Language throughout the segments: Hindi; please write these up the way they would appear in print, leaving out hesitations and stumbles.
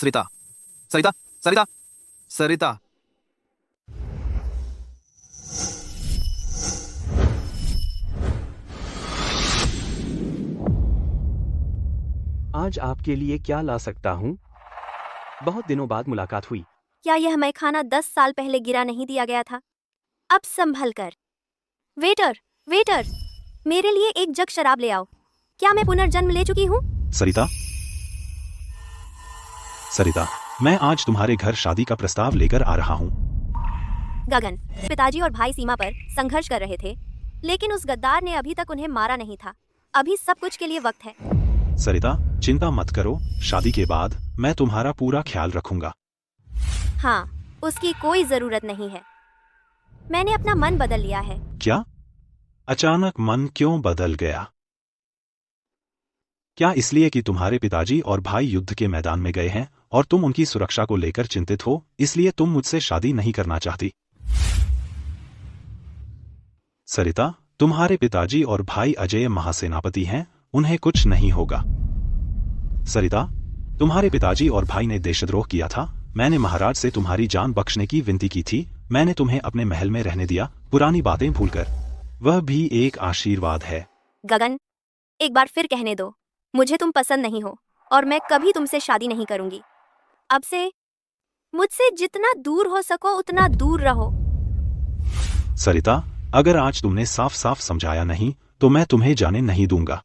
सरिता, सरिता, सरिता, सरिता। आज आपके लिए क्या ला सकता हूँ? बहुत दिनों बाद मुलाकात हुई। क्या यह मैं खाना 10 साल पहले गिरा नहीं दिया गया था? अब संभल कर। वेटर, वेटर, मेरे लिए एक जग शराब ले आओ। क्या मैं पुनर्जन्म ले चुकी हूँ? सरिता, सरिता, मैं आज तुम्हारे घर शादी का प्रस्ताव लेकर आ रहा हूँ। गगन, पिताजी और भाई सीमा पर संघर्ष कर रहे थे, लेकिन उस गद्दार ने अभी तक उन्हें मारा नहीं था। अभी सब कुछ के लिए वक्त है। सरिता, चिंता मत करो, शादी के बाद मैं तुम्हारा पूरा ख्याल रखूंगा। हाँ, उसकी कोई जरूरत नहीं है। मैंने अपना मन बदल लिया है। क्या? अचानक मन क्यों बदल गया? क्या इसलिए कि तुम्हारे पिताजी और भाई युद्ध के मैदान में गए हैं और तुम उनकी सुरक्षा को लेकर चिंतित हो, इसलिए तुम मुझसे शादी नहीं करना चाहती? सरिता, तुम्हारे पिताजी और भाई अजय महासेनापति हैं, उन्हें कुछ नहीं होगा। सरिता, तुम्हारे पिताजी और भाई ने देशद्रोह किया था। मैंने महाराज से तुम्हारी जान बख्शने की विनती की थी। मैंने तुम्हें अपने महल में रहने दिया, पुरानी बातें भूलकर। वह भी एक आशीर्वाद है। गगन, एक बार फिर कहने दो, मुझे तुम पसंद नहीं हो और मैं कभी तुमसे शादी नहीं करूंगी। अब से मुझसे जितना दूर हो सको उतना दूर रहो। सरिता, अगर आज तुमने साफ साफ समझाया नहीं तो मैं तुम्हें जाने नहीं दूंगा।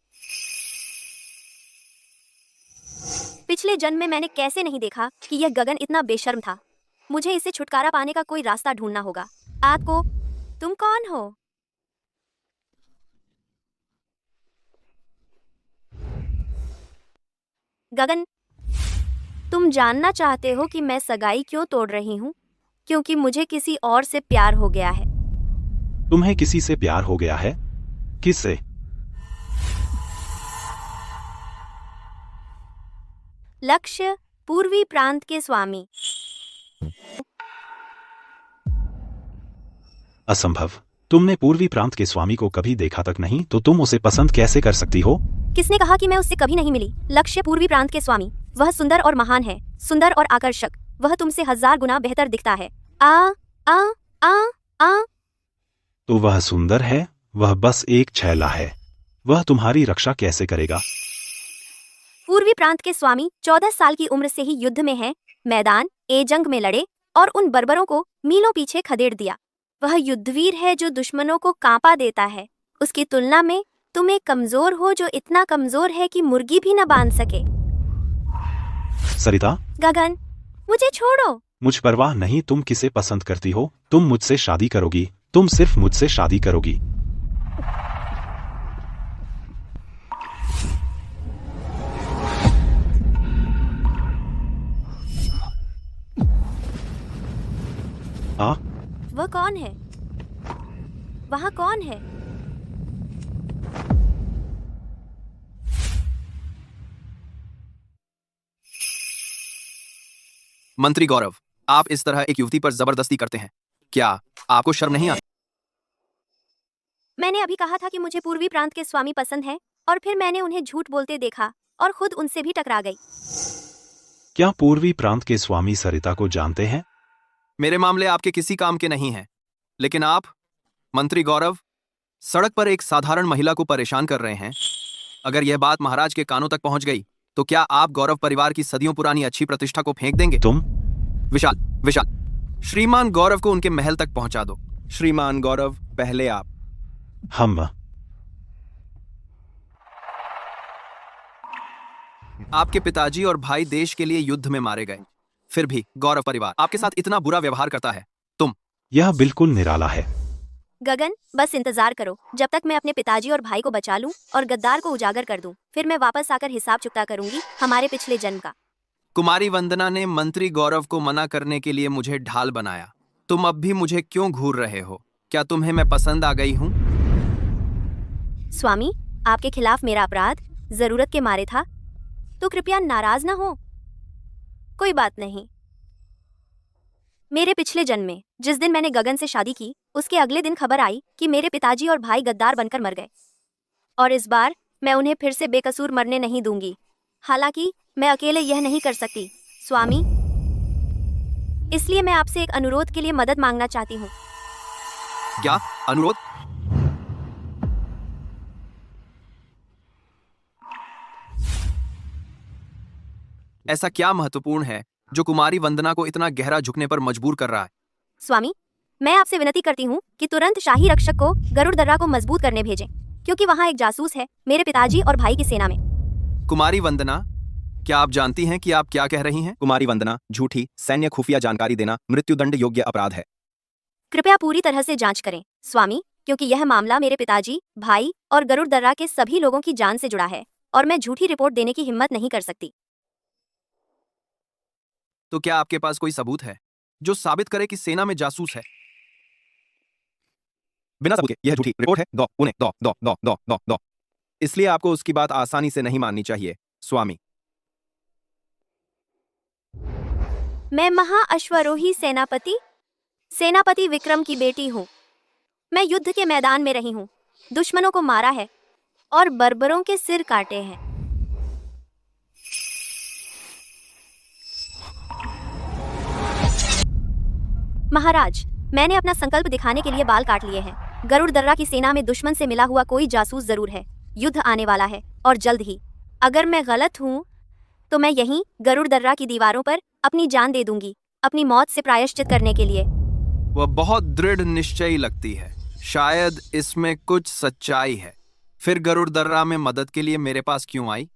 पिछले जन्म में मैंने कैसे नहीं देखा कि यह गगन इतना बेशर्म था। मुझे इससे छुटकारा पाने का कोई रास्ता ढूंढना होगा। आपको, तुम कौन हो? गगन, तुम जानना चाहते हो कि मैं सगाई क्यों तोड़ रही हूँ? क्योंकि मुझे किसी और से प्यार हो गया है। तुम्हें किसी से प्यार हो गया है? किससे? लक्ष्य, पूर्वी प्रांत के स्वामी। असंभव। तुमने पूर्वी प्रांत के स्वामी को कभी देखा तक नहीं, तो तुम उसे पसंद कैसे कर सकती हो? किसने कहा कि मैं उससे कभी नहीं मिली? लक्ष्य, पूर्वी प्रांत के स्वामी, वह सुंदर और महान है, सुंदर और आकर्षक। वह तुमसे 1000 गुना बेहतर दिखता है। आ आ आ आ तो वह सुंदर है, वह बस एक छैला है। वह तुम्हारी रक्षा कैसे करेगा? पूर्वी प्रांत के स्वामी 14 साल की उम्र से ही युद्ध में हैं, मैदान ए जंग में लड़े और उन बर्बरों को मीलों पीछे खदेड़ दिया। वह युद्धवीर है जो दुश्मनों को कांपा देता है। उसकी तुलना में तुम एक कमजोर हो जो इतना कमजोर है कि मुर्गी भी न बांध सके। सरिता, गगन, मुझे छोड़ो। मुझ परवाह नहीं तुम किसे पसंद करती हो। तुम मुझसे शादी करोगी, तुम सिर्फ मुझसे शादी करोगी। वह कौन है? वहाँ कौन है? मंत्री गौरव, आप इस तरह एक युवती पर जबरदस्ती करते हैं, क्या आपको शर्म नहीं आती? मैंने अभी कहा था कि मुझे पूर्वी प्रांत के स्वामी पसंद हैं, और फिर मैंने उन्हें झूठ बोलते देखा और खुद उनसे भी टकरा गई। क्या पूर्वी प्रांत के स्वामी सरिता को जानते हैं? मेरे मामले आपके किसी काम के नहीं हैं, लेकिन आप, मंत्री गौरव, सड़क पर एक साधारण महिला को परेशान कर रहे हैं। अगर यह बात महाराज के कानों तक पहुंच गई तो क्या आप गौरव परिवार की सदियों पुरानी अच्छी प्रतिष्ठा को फेंक देंगे? तुम? विशाल, विशाल, श्रीमान गौरव को उनके महल तक पहुंचा दो। श्रीमान गौरव, पहले आप। हम? आपके पिताजी और भाई देश के लिए युद्ध में मारे गए, फिर भी गौरव परिवार आपके साथ इतना बुरा व्यवहार करता है। तुम? यह बिल्कुल निराला है। गगन, बस इंतजार करो जब तक मैं अपने पिताजी और भाई को बचा लूं और गद्दार को उजागर कर दूं। फिर मैं वापस आकर हिसाब चुकता करूंगी हमारे पिछले जन्म का। कुमारी वंदना ने मंत्री गौरव को मना करने के लिए मुझे ढाल बनाया। तुम अब भी मुझे क्यों घूर रहे हो? क्या तुम्हें मैं पसंद आ गई हूं? स्वामी, आपके खिलाफ मेरा अपराध जरूरत के मारे था, तो कृपया नाराज ना हो। कोई बात नहीं। मेरे पिछले जन्म में जिस दिन मैंने गगन से शादी की, उसके अगले दिन खबर आई कि मेरे पिताजी और भाई गद्दार बनकर मर गए, और इस बार मैं उन्हें फिर से बेकसूर मरने नहीं दूंगी। हालांकि मैं अकेले यह नहीं कर सकती। स्वामी, इसलिए मैं आपसे एक अनुरोध के लिए मदद मांगना चाहती हूँ। क्या अनुरोध? ऐसा क्या महत्वपूर्ण है जो कुमारी वंदना को इतना गहरा झुकने पर मजबूर कर रहा है? स्वामी, मैं आपसे विनती करती हूँ कि तुरंत शाही रक्षक को गरुड़ दर्रा को मजबूत करने भेजें, क्योंकि वहाँ एक जासूस है मेरे पिताजी और भाई की सेना में। कुमारी वंदना, क्या आप जानती हैं कि आप क्या कह रही हैं? कुमारी वंदना, झूठी सैन्य खुफिया जानकारी देना मृत्युदंड योग्य अपराध है। कृपया पूरी तरह से जांच करें स्वामी, क्योंकि यह मामला मेरे पिताजी, भाई और गरुड़ दर्रा के सभी लोगों की जान से जुड़ा है और मैं झूठी रिपोर्ट देने की हिम्मत नहीं कर सकती। तो क्या आपके पास कोई सबूत है जो साबित करे कि सेना में जासूस है? बिना सबूत के यह झूठी रिपोर्ट है। दो उन्हें दो दो दो दो दो दो इसलिए आपको उसकी बात आसानी से नहीं माननी चाहिए स्वामी। मैं महाअश्वरोही सेनापति विक्रम की बेटी हूँ। मैं युद्ध के मैदान में रही हूँ, दुश्मनों को मारा है और बर्बरों के सिर काटे हैं। महाराज, मैंने अपना संकल्प दिखाने के लिए बाल काट लिए हैं। गरुड़ दर्रा की सेना में दुश्मन से मिला हुआ कोई जासूस जरूर है। युद्ध आने वाला है और जल्द ही। अगर मैं गलत हूँ तो मैं यहीं गरुड़ दर्रा की दीवारों पर अपनी जान दे दूंगी, अपनी मौत से प्रायश्चित करने के लिए। वह बहुत दृढ़ निश्चयी लगती है, शायद इसमें कुछ सच्चाई है। फिर गरुड़ दर्रा में मदद के लिए मेरे पास क्यों आई?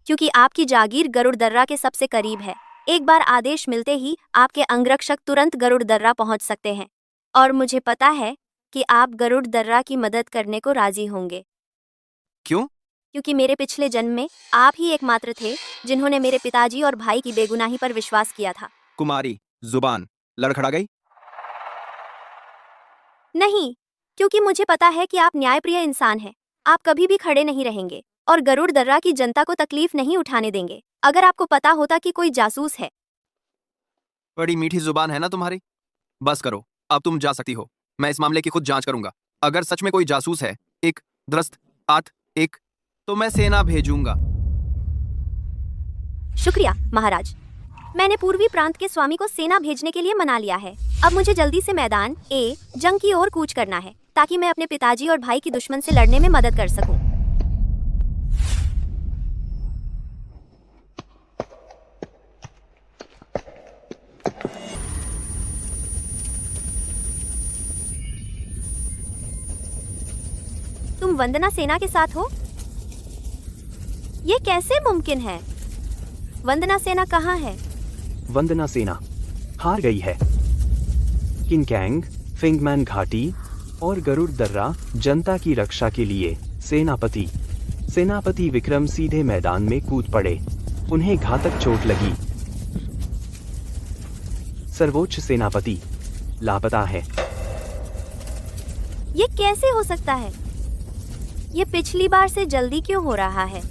क्योंकि आपकी जागीर गरुड़ दर्रा के सबसे करीब है। एक बार आदेश मिलते ही आपके अंगरक्षक तुरंत गरुड़ दर्रा पहुंच सकते हैं और मुझे पता है कि आप गरुड़ दर्रा की मदद करने को राजी होंगे। क्यों? क्योंकि मेरे पिछले जन्म में आप ही एकमात्र थे जिन्होंने मेरे पिताजी और भाई की बेगुनाही पर विश्वास किया था। कुमारी जुबान लड़खड़ा गई? नहीं, क्योंकि मुझे पता है कि आप न्यायप्रिय इंसान हैं। आप कभी भी खड़े नहीं रहेंगे और गरुड़ दर्रा की जनता को तकलीफ नहीं उठाने देंगे। अगर आपको पता होता कि कोई जासूस है। बड़ी मीठी जुबान है ना तुम्हारी। बस करो, अब तुम जा सकती हो। मैं इस मामले की खुद जांच करूंगा। अगर सच में कोई जासूस है, एक द्रस्त आत एक, तो मैं सेना भेजूंगा। शुक्रिया महाराज, मैंने पूर्वी प्रांत के स्वामी को सेना भेजने के लिए मना लिया है। अब मुझे जल्दी से मैदान जंग की ओर कूच करना है ताकि मैं अपने पिताजी और भाई की दुश्मन से लड़ने में मदद कर सकूं। तुम वंदना सेना के साथ हो? ये कैसे मुमकिन है? वंदना सेना कहाँ है? वंदना सेना हार गई है। किनकैंग, फिंगमैन घाटी और गरुड़ दर्रा जनता की रक्षा के लिए सेनापति विक्रम सीधे मैदान में कूद पड़े। उन्हें घातक चोट लगी। सर्वोच्च सेनापति लापता है। ये कैसे हो सकता है? ये पिछली बार से जल्दी क्यों हो रहा है?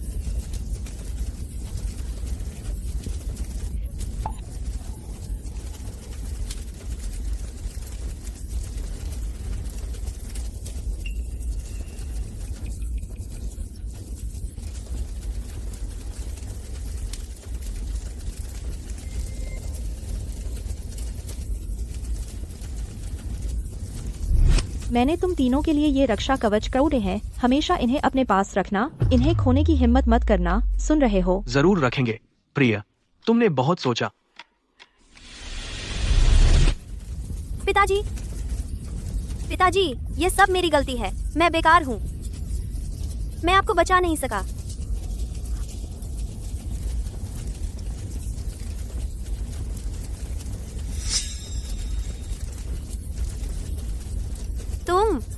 मैंने तुम तीनों के लिए ये रक्षा कवच कौड़े हैं। हमेशा इन्हें अपने पास रखना। इन्हें खोने की हिम्मत मत करना, सुन रहे हो? जरूर रखेंगे प्रिय, तुमने बहुत सोचा। पिताजी, ये सब मेरी गलती है। मैं बेकार हूँ। मैं आपको बचा नहीं सका।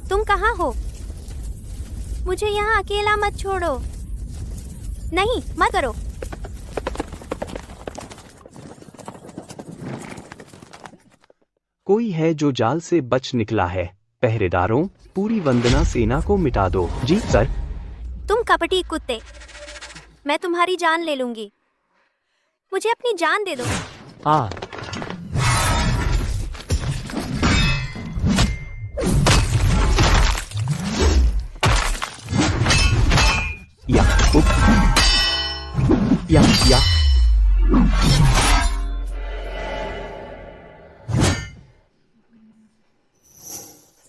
तुम कहाँ हो? मुझे यहाँ अकेला मत छोड़ो। नहीं, मत करो। कोई है जो जाल से बच निकला है। पहरेदारों, पूरी वंदना सेना को मिटा दो। जी सर। तुम कपटी कुत्ते, मैं तुम्हारी जान ले लूंगी। मुझे अपनी जान दे दो। या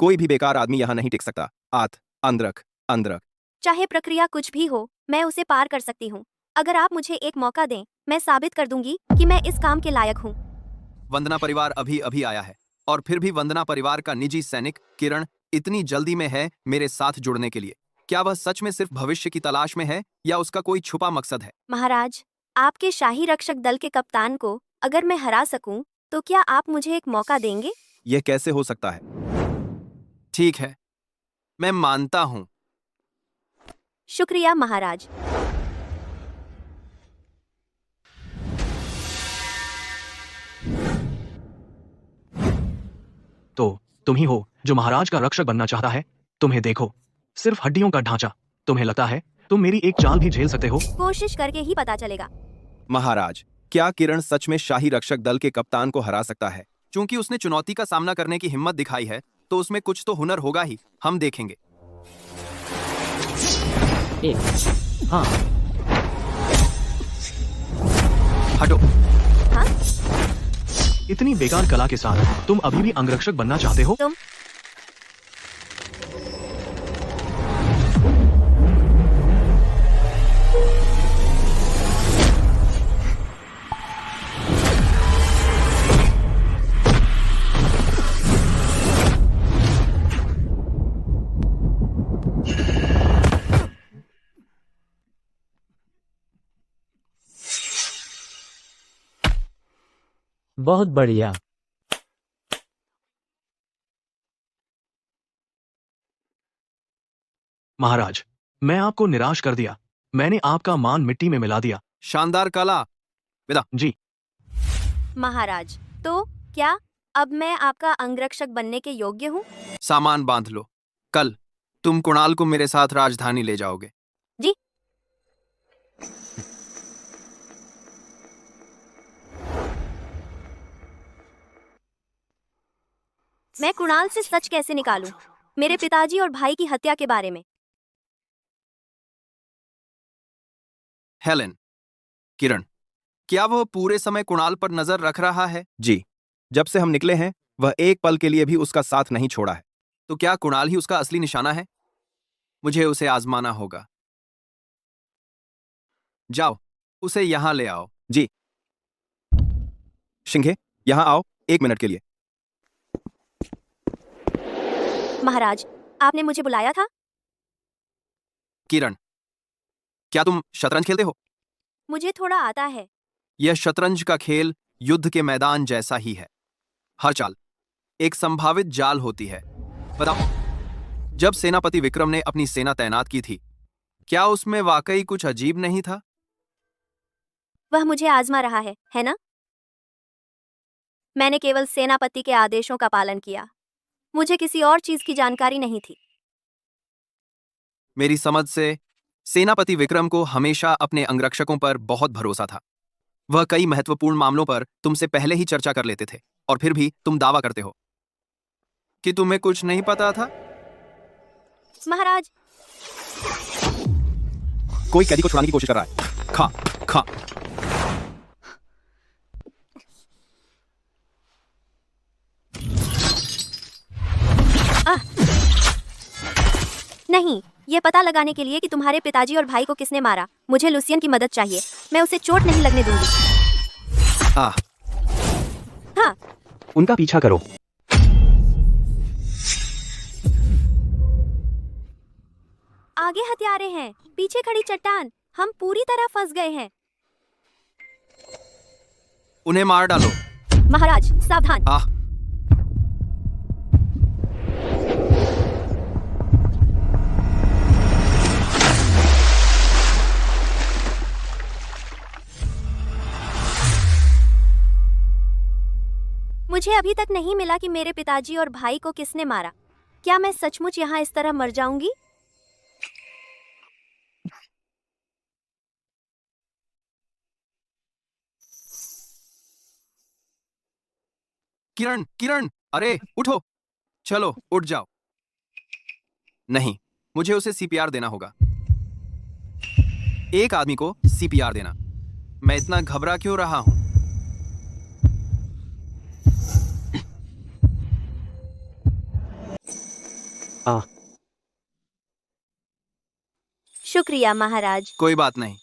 कोई भी बेकार आदमी यहाँ नहीं टिक सकता। अंदरक अंदरक। चाहे प्रक्रिया कुछ भी हो, मैं उसे पार कर सकती हूँ। अगर आप मुझे एक मौका दें, मैं साबित कर दूंगी कि मैं इस काम के लायक हूँ। वंदना परिवार अभी अभी आया है और फिर भी वंदना परिवार का निजी सैनिक किरण इतनी जल्दी में है मेरे साथ जुड़ने के लिए। क्या वह सच में सिर्फ भविष्य की तलाश में है या उसका कोई छुपा मकसद है? महाराज, आपके शाही रक्षक दल के कप्तान को अगर मैं हरा सकूं, तो क्या आप मुझे एक मौका देंगे? यह कैसे हो सकता है? ठीक है, मैं मानता हूँ। शुक्रिया महाराज। तो तुम ही हो जो महाराज का रक्षक बनना चाहता है। तुम्हें देखो, सिर्फ हड्डियों का ढांचा। तुम्हें लगता है तुम मेरी एक चाल भी झेल सकते हो? कोशिश करके ही पता चलेगा। महाराज, क्या किरण सच में शाही रक्षक दल के कप्तान को हरा सकता है? चूंकि उसने चुनौती का सामना करने की हिम्मत दिखाई है, तो उसमें कुछ तो हुनर होगा ही। हम देखेंगे। हाँ, हटो। हाँ? इतनी बेकार कला के साथ तुम अभी भी अंगरक्षक बनना चाहते हो? तुम बहुत बढ़िया। महाराज, मैं आपको निराश कर दिया। मैंने आपका मान मिट्टी में मिला दिया। शानदार कला। विदा। जी। महाराज, तो क्या अब मैं आपका अंगरक्षक बनने के योग्य हूँ? सामान बांध लो। कल तुम कुणाल को मेरे साथ राजधानी ले जाओगे। जी। मैं कुणाल से सच कैसे निकालूं? मेरे पिताजी और भाई की हत्या के बारे में। हेलेन, किरण, क्या वह पूरे समय कुणाल पर नजर रख रहा है? जी, जब से हम निकले हैं वह एक पल के लिए भी उसका साथ नहीं छोड़ा है। तो क्या कुणाल ही उसका असली निशाना है? मुझे उसे आजमाना होगा। जाओ, उसे यहां ले आओ। जी। शिंघे, यहां आओ 1 मिनट के लिए। महाराज, आपने मुझे बुलाया था? किरण, क्या तुम शतरंज खेलते हो? मुझे थोड़ा आता है। यह शतरंज का खेल युद्ध के मैदान जैसा ही है। हर चाल एक संभावित जाल होती है। बताओ, जब सेनापति विक्रम ने अपनी सेना तैनात की थी, क्या उसमें वाकई कुछ अजीब नहीं था? वह मुझे आजमा रहा है ना? मैंने केवल सेनापति के आदेशों का पालन किया। मुझे किसी और चीज की जानकारी नहीं थी। मेरी समझ से सेनापति विक्रम को हमेशा अपने अंगरक्षकों पर बहुत भरोसा था। वह कई महत्वपूर्ण मामलों पर तुमसे पहले ही चर्चा कर लेते थे, और फिर भी तुम दावा करते हो कि तुम्हें कुछ नहीं पता था। महाराज, कोई कैदी को छुड़ाने की कोशिश कर रहा है। खा खा। नहीं, यह पता लगाने के लिए कि तुम्हारे पिताजी और भाई को किसने मारा, मुझे लुसियन की मदद चाहिए। मैं उसे चोट नहीं लगने दूंगी। हाँ। उनका पीछा करो। आगे हथियारे हैं, पीछे खड़ी चट्टान। हम पूरी तरह फंस गए हैं। उन्हें मार डालो। महाराज, सावधान। मुझे अभी तक नहीं मिला कि मेरे पिताजी और भाई को किसने मारा। क्या मैं सचमुच यहाँ इस तरह मर जाऊंगी? किरण, किरण, अरे उठो। चलो, उठ जाओ। नहीं, मुझे उसे सीपीआर देना होगा। एक आदमी को सीपीआर देना। मैं इतना घबरा क्यों रहा हूं? आ शुक्रिया महाराज। कोई बात नहीं,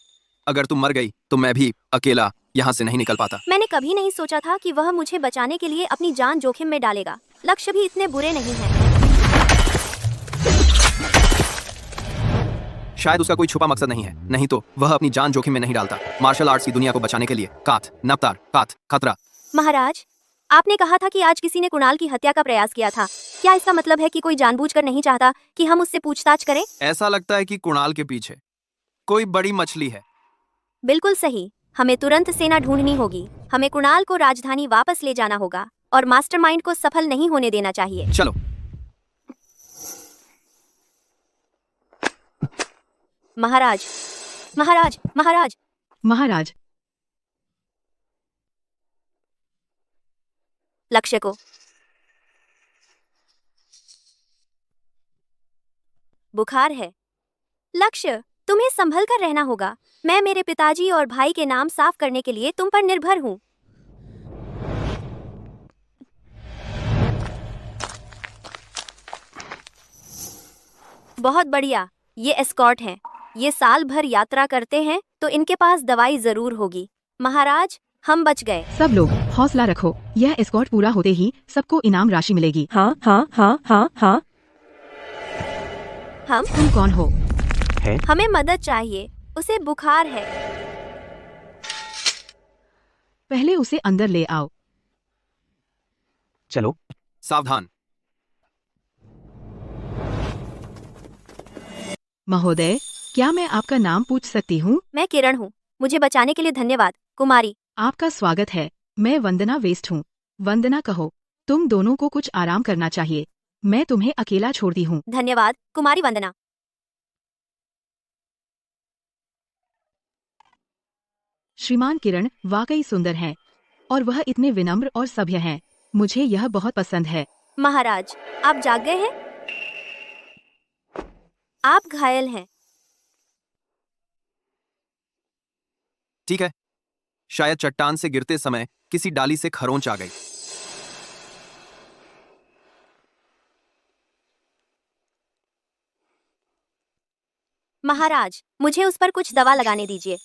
अगर तुम मर गई तो मैं भी अकेला यहाँ से नहीं निकल पाता। मैंने कभी नहीं सोचा था कि वह मुझे बचाने के लिए अपनी जान जोखिम में डालेगा। लक्ष्य भी इतने बुरे नहीं हैं। शायद उसका कोई छुपा मकसद नहीं है, नहीं तो वह अपनी जान जोखिम में नहीं डालता। मार्शल आर्ट्स की दुनिया को बचाने के लिए कात, नवतार, कात, खतरा। महाराज, आपने कहा था कि आज किसी ने कुणाल की हत्या का प्रयास किया था। क्या इसका मतलब है कि कोई जानबूझकर नहीं चाहता कि हम उससे पूछताछ करें? ऐसा लगता है कि कुणाल के पीछे कोई बड़ी मछली है। बिल्कुल सही। हमें तुरंत सेना ढूंढनी होगी। हमें कुणाल को राजधानी वापस ले जाना होगा और मास्टरमाइंड को सफल नहीं होने देना चाहिए। चलो। महाराज, महाराज, महाराज। महाराज, लक्ष्य को बुखार है। लक्ष्य, तुम्हें संभल कर रहना होगा। मैं मेरे पिताजी और भाई के नाम साफ करने के लिए तुम पर निर्भर हूँ। बहुत बढ़िया। ये एस्कॉर्ट हैं। ये साल भर यात्रा करते हैं तो इनके पास दवाई जरूर होगी। महाराज, हम बच गए। सब लोग हौसला रखो। यह एस्कॉर्ट पूरा होते ही सबको इनाम राशि मिलेगी। हाँ हाँ हाँ हाँ हाँ। तुम कौन हो? हमें मदद चाहिए। उसे बुखार है। पहले उसे अंदर ले आओ। चलो। सावधान। महोदय, क्या मैं आपका नाम पूछ सकती हूँ? मैं किरण हूँ। मुझे बचाने के लिए धन्यवाद, कुमारी। आपका स्वागत है। मैं वंदना वेस्ट हूँ। वंदना कहो, तुम दोनों को कुछ आराम करना चाहिए। मैं तुम्हें अकेला छोड़ती हूँ। धन्यवाद, कुमारी वंदना। श्रीमान किरण वाकई सुंदर हैं और वह इतने विनम्र और सभ्य हैं। मुझे यह बहुत पसंद है। महाराज, आप जाग गए हैं? आप घायल हैं। ठीक है, शायद चट्टान से गिरते समय किसी डाली से खरोंच आ गई। महाराज, मुझे उस पर कुछ दवा लगाने दीजिए।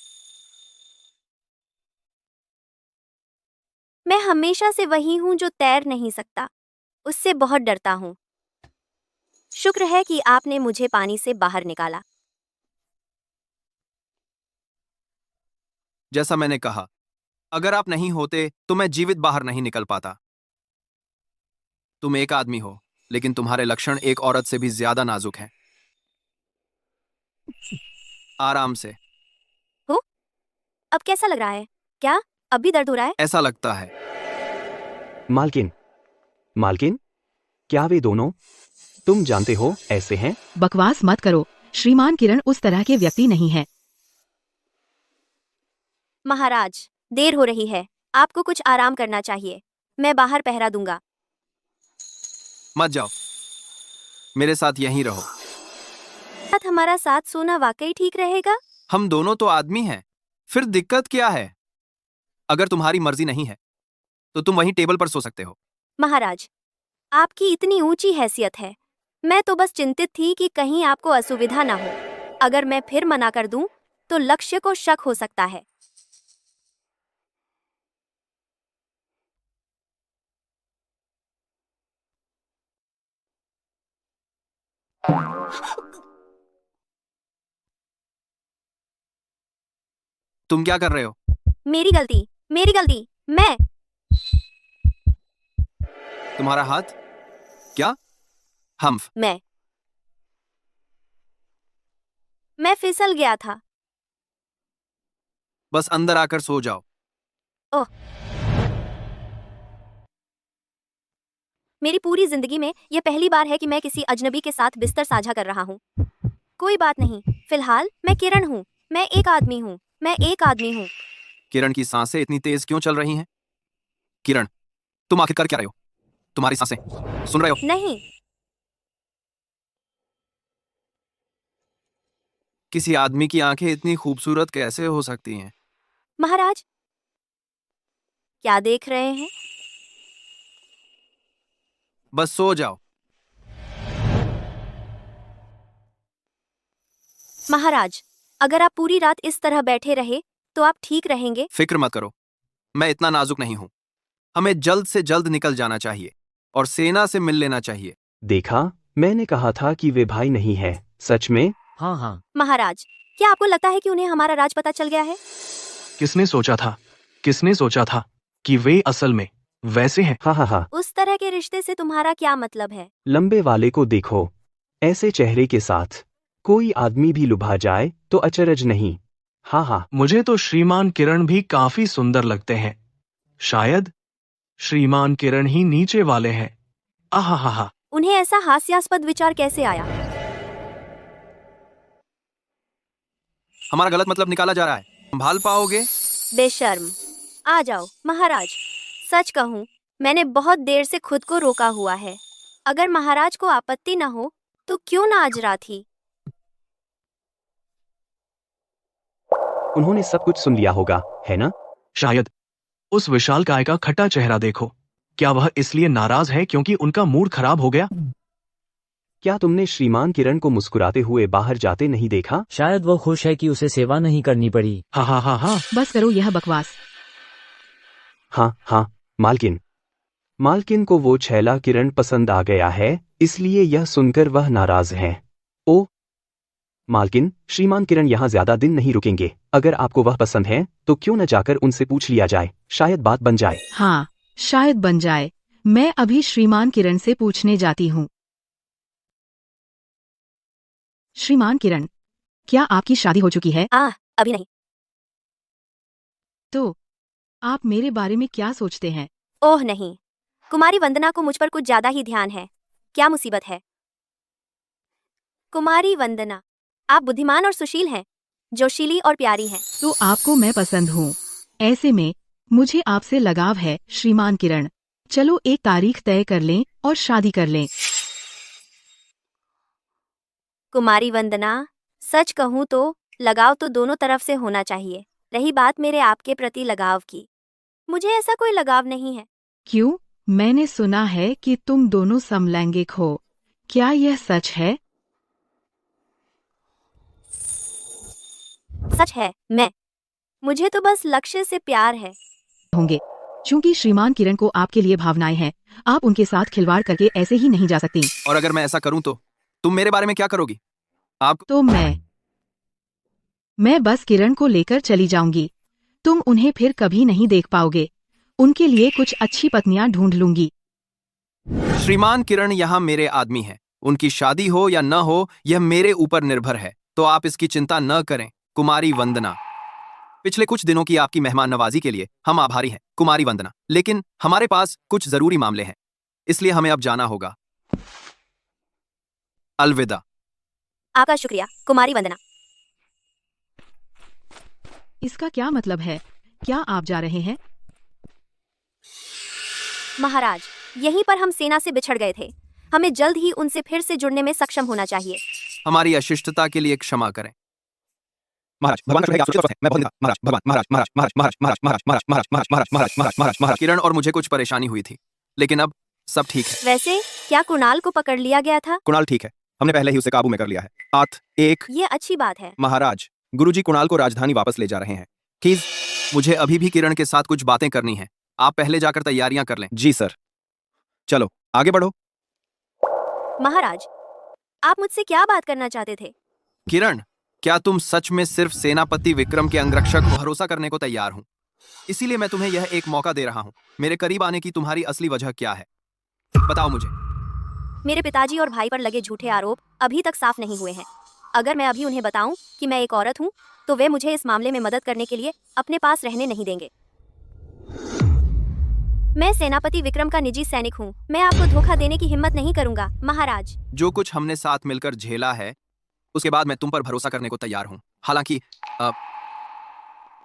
मैं हमेशा से वही हूँ जो तैर नहीं सकता। उससे बहुत डरता हूँ। शुक्र है कि आपने मुझे पानी से बाहर निकाला। जैसा मैंने कहा, अगर आप नहीं होते तो मैं जीवित बाहर नहीं निकल पाता। तुम एक आदमी हो, लेकिन तुम्हारे लक्षण एक औरत से भी ज्यादा नाजुक हैं। आराम से। अब कैसा लग रहा है? क्या अब भी दर्द हो रहा है? ऐसा लगता है। मालकिन, मालकिन, क्या वे दोनों तुम जानते हो ऐसे हैं? बकवास मत करो। श्रीमान किरण उस तरह के व्यक्ति नहीं है। महाराज, देर हो रही है। आपको कुछ आराम करना चाहिए। मैं बाहर पहरा दूंगा। मत जाओ, मेरे साथ यहीं रहो। हमारा साथ सोना वाकई ठीक रहेगा? हम दोनों तो आदमी हैं, फिर दिक्कत क्या है? अगर तुम्हारी मर्जी नहीं है तो तुम वहीं टेबल पर सो सकते हो। महाराज, आपकी इतनी ऊंची हैसियत है। मैं तो बस चिंतित थी कि कहीं आपको असुविधा ना हो। अगर मैं फिर मना कर दूं तो लक्ष्य को शक हो सकता है। तुम क्या कर रहे हो? मेरी गलती, मेरी गलती। तुम्हारा हाथ? क्या? हम्फ। मैं फिसल गया था। बस अंदर आकर सो जाओ। ओह, मेरी पूरी जिंदगी में यह पहली बार है कि मैं किसी अजनबी के साथ बिस्तर साझा कर रहा हूँ। कोई बात नहीं, फिलहाल मैं किरण हूँ। मैं एक आदमी हूँ। किरण की सांसें इतनी तेज क्यों चल रही हैं? किरण, तुम आखिर कर क्या रहे हो? तुम्हारी सांसें सुन रहे हो? नहीं। किसी आदमी की आंखें इतनी खूबसूरत कैसे हो सकती हैं? महाराज, क्या देख रहे हैं? बस सो जाओ। महाराज, अगर आप पूरी रात इस तरह बैठे रहे तो आप ठीक रहेंगे? फिक्र मत करो, मैं इतना नाजुक नहीं हूं। हमें जल्द से जल्द निकल जाना चाहिए और सेना से मिल लेना चाहिए। देखा, मैंने कहा था कि वे भाई नहीं है। सच में? हाँ हाँ। महाराज, क्या आपको लगता है कि उन्हें हमारा राज पता चल गया है? किसने सोचा था कि वे असल में वैसे हैं? हाँ हाँ हाँ। उस तरह के रिश्ते से तुम्हारा क्या मतलब है? लंबे वाले को देखो, ऐसे चेहरे के साथ कोई आदमी भी लुभा जाए तो अचरज नहीं। हाँ हाँ। मुझे तो श्रीमान किरण भी काफी सुंदर लगते हैं। शायद श्रीमान किरण ही नीचे वाले हैं। आहा। उन्हें ऐसा हास्यास्पद विचार कैसे आया? हमारा गलत मतलब निकाला जा रहा है, संभाल पाओगे? बेशर्म। आ जाओ महाराज। सच कहूँ, मैंने बहुत देर से खुद को रोका हुआ है। अगर महाराज को आपत्ति न हो तो क्यों ना आज रात ही? उन्होंने सब कुछ सुन लिया होगा, है ना? शायद। उस विशालकाय का खट्टा चेहरा देखो। क्या वह इसलिए नाराज है क्योंकि उनका मूड खराब हो गया? क्या तुमने श्रीमान किरण को मुस्कुराते हुए बाहर जाते नहीं देखा? शायद वो खुश है कि उसे सेवा नहीं करनी पड़ी। हाँ। बस करो यह बकवास। हाँ, मालकिन को वो छैला किरण पसंद आ गया है, इसलिए यह सुनकर वह नाराज हैं। ओ मालकिन, श्रीमान किरण यहाँ ज्यादा दिन नहीं रुकेंगे। अगर आपको वह पसंद है तो क्यों न जाकर उनसे पूछ लिया जाए, शायद बात बन जाए। हाँ, शायद बन जाए। मैं अभी श्रीमान किरण से पूछने जाती हूँ। श्रीमान किरण, क्या आपकी शादी हो चुकी है? अभी नहीं। तो आप मेरे बारे में क्या सोचते हैं? ओह नहीं, कुमारी वंदना को मुझ पर कुछ ज्यादा ही ध्यान है। क्या मुसीबत है? कुमारी वंदना, आप बुद्धिमान और सुशील हैं, जोशीली और प्यारी हैं। तो आपको मैं पसंद हूँ। ऐसे में मुझे आपसे लगाव है श्रीमान किरण। चलो एक तारीख तय कर लें और शादी कर लें। कुमारी वंदना, सच कहूँ तो लगाव तो दोनों तरफ से होना चाहिए। रही बात मेरे आपके प्रति लगाव की, मुझे ऐसा कोई लगाव नहीं है। क्यों? मैंने सुना है कि तुम दोनों समलैंगिक हो। क्या यह सच है? सच है। मुझे तो बस लक्ष्य से प्यार है। होंगे। चूंकि श्रीमान किरण को आपके लिए भावनाएं हैं, आप उनके साथ खिलवाड़ करके ऐसे ही नहीं जा सकती। और अगर मैं ऐसा करूं तो तुम मेरे बारे में क्या करोगी? आप तो मैं बस किरण को लेकर चली जाऊंगी। तुम उन्हें फिर कभी नहीं देख पाओगे। उनके लिए कुछ अच्छी पत्नियां ढूंढ लूंगी। श्रीमान किरण यहाँ मेरे आदमी हैं। उनकी शादी हो या न हो यह मेरे ऊपर निर्भर है, तो आप इसकी चिंता न करें। कुमारी वंदना, पिछले कुछ दिनों की आपकी मेहमान नवाजी के लिए हम आभारी हैं कुमारी वंदना, लेकिन हमारे पास कुछ जरूरी मामले हैं, इसलिए हमें अब जाना होगा। अलविदा। आपका शुक्रिया कुमारी वंदना। इसका क्या मतलब है? क्या आप जा रहे हैं? महाराज, यहीं पर हम सेना से बिछड़ गए थे। हमें जल्द ही उनसे फिर से जुड़ने में सक्षम होना चाहिए। हमारी अशिष्टता के लिए क्षमा करें। महाराज, भगवान का शुक्र है कि आप सुरक्षित हैं। मैं बहुत धन्यवाद महाराज। भगवान महाराज महाराज महाराज महाराज महाराज महाराज महाराज महाराज महाराज महाराज महाराज महाराज महाराज। किरण और मुझे कुछ परेशानी हुई थी, लेकिन अब सब ठीक है। वैसे क्या कुणाल को पकड़ लिया गया था? कुणाल ठीक है, हमने पहले ही उसे काबू में कर लिया है। ये अच्छी बात है। महाराज, गुरुजी कुणाल को राजधानी वापस ले जा रहे हैं। खीज, मुझे अभी भी किरण के साथ कुछ बातें करनी है। आप पहले जाकर तैयारियां कर लें। जी सर। चलो आगे बढ़ो। महाराज, आप मुझसे क्या बात करना चाहते थे? किरण, क्या तुम सच में सिर्फ सेनापति विक्रम के अंगरक्षक को भरोसा करने को तैयार हूं? इसीलिए मैं तुम्हें यह एक मौका दे रहा हूं। मेरे करीब आने की तुम्हारी असली वजह क्या है, बताओ मुझे। मेरे पिताजी और भाई पर लगे झूठे आरोप अभी तक साफ नहीं हुए हैं। अगर मैं अभी उन्हें बताऊं कि मैं एक औरत हूं, तो वे मुझे इस मामले में मदद करने के लिए अपने पास रहने नहीं देंगे। मैं सेनापति विक्रम का निजी सैनिक हूं। मैं आपको धोखा देने की हिम्मत नहीं करूंगा महाराज। जो कुछ हमने साथ मिलकर झेला है, उसके बाद मैं तुम पर भरोसा करने को तैयार हूं। हालांकि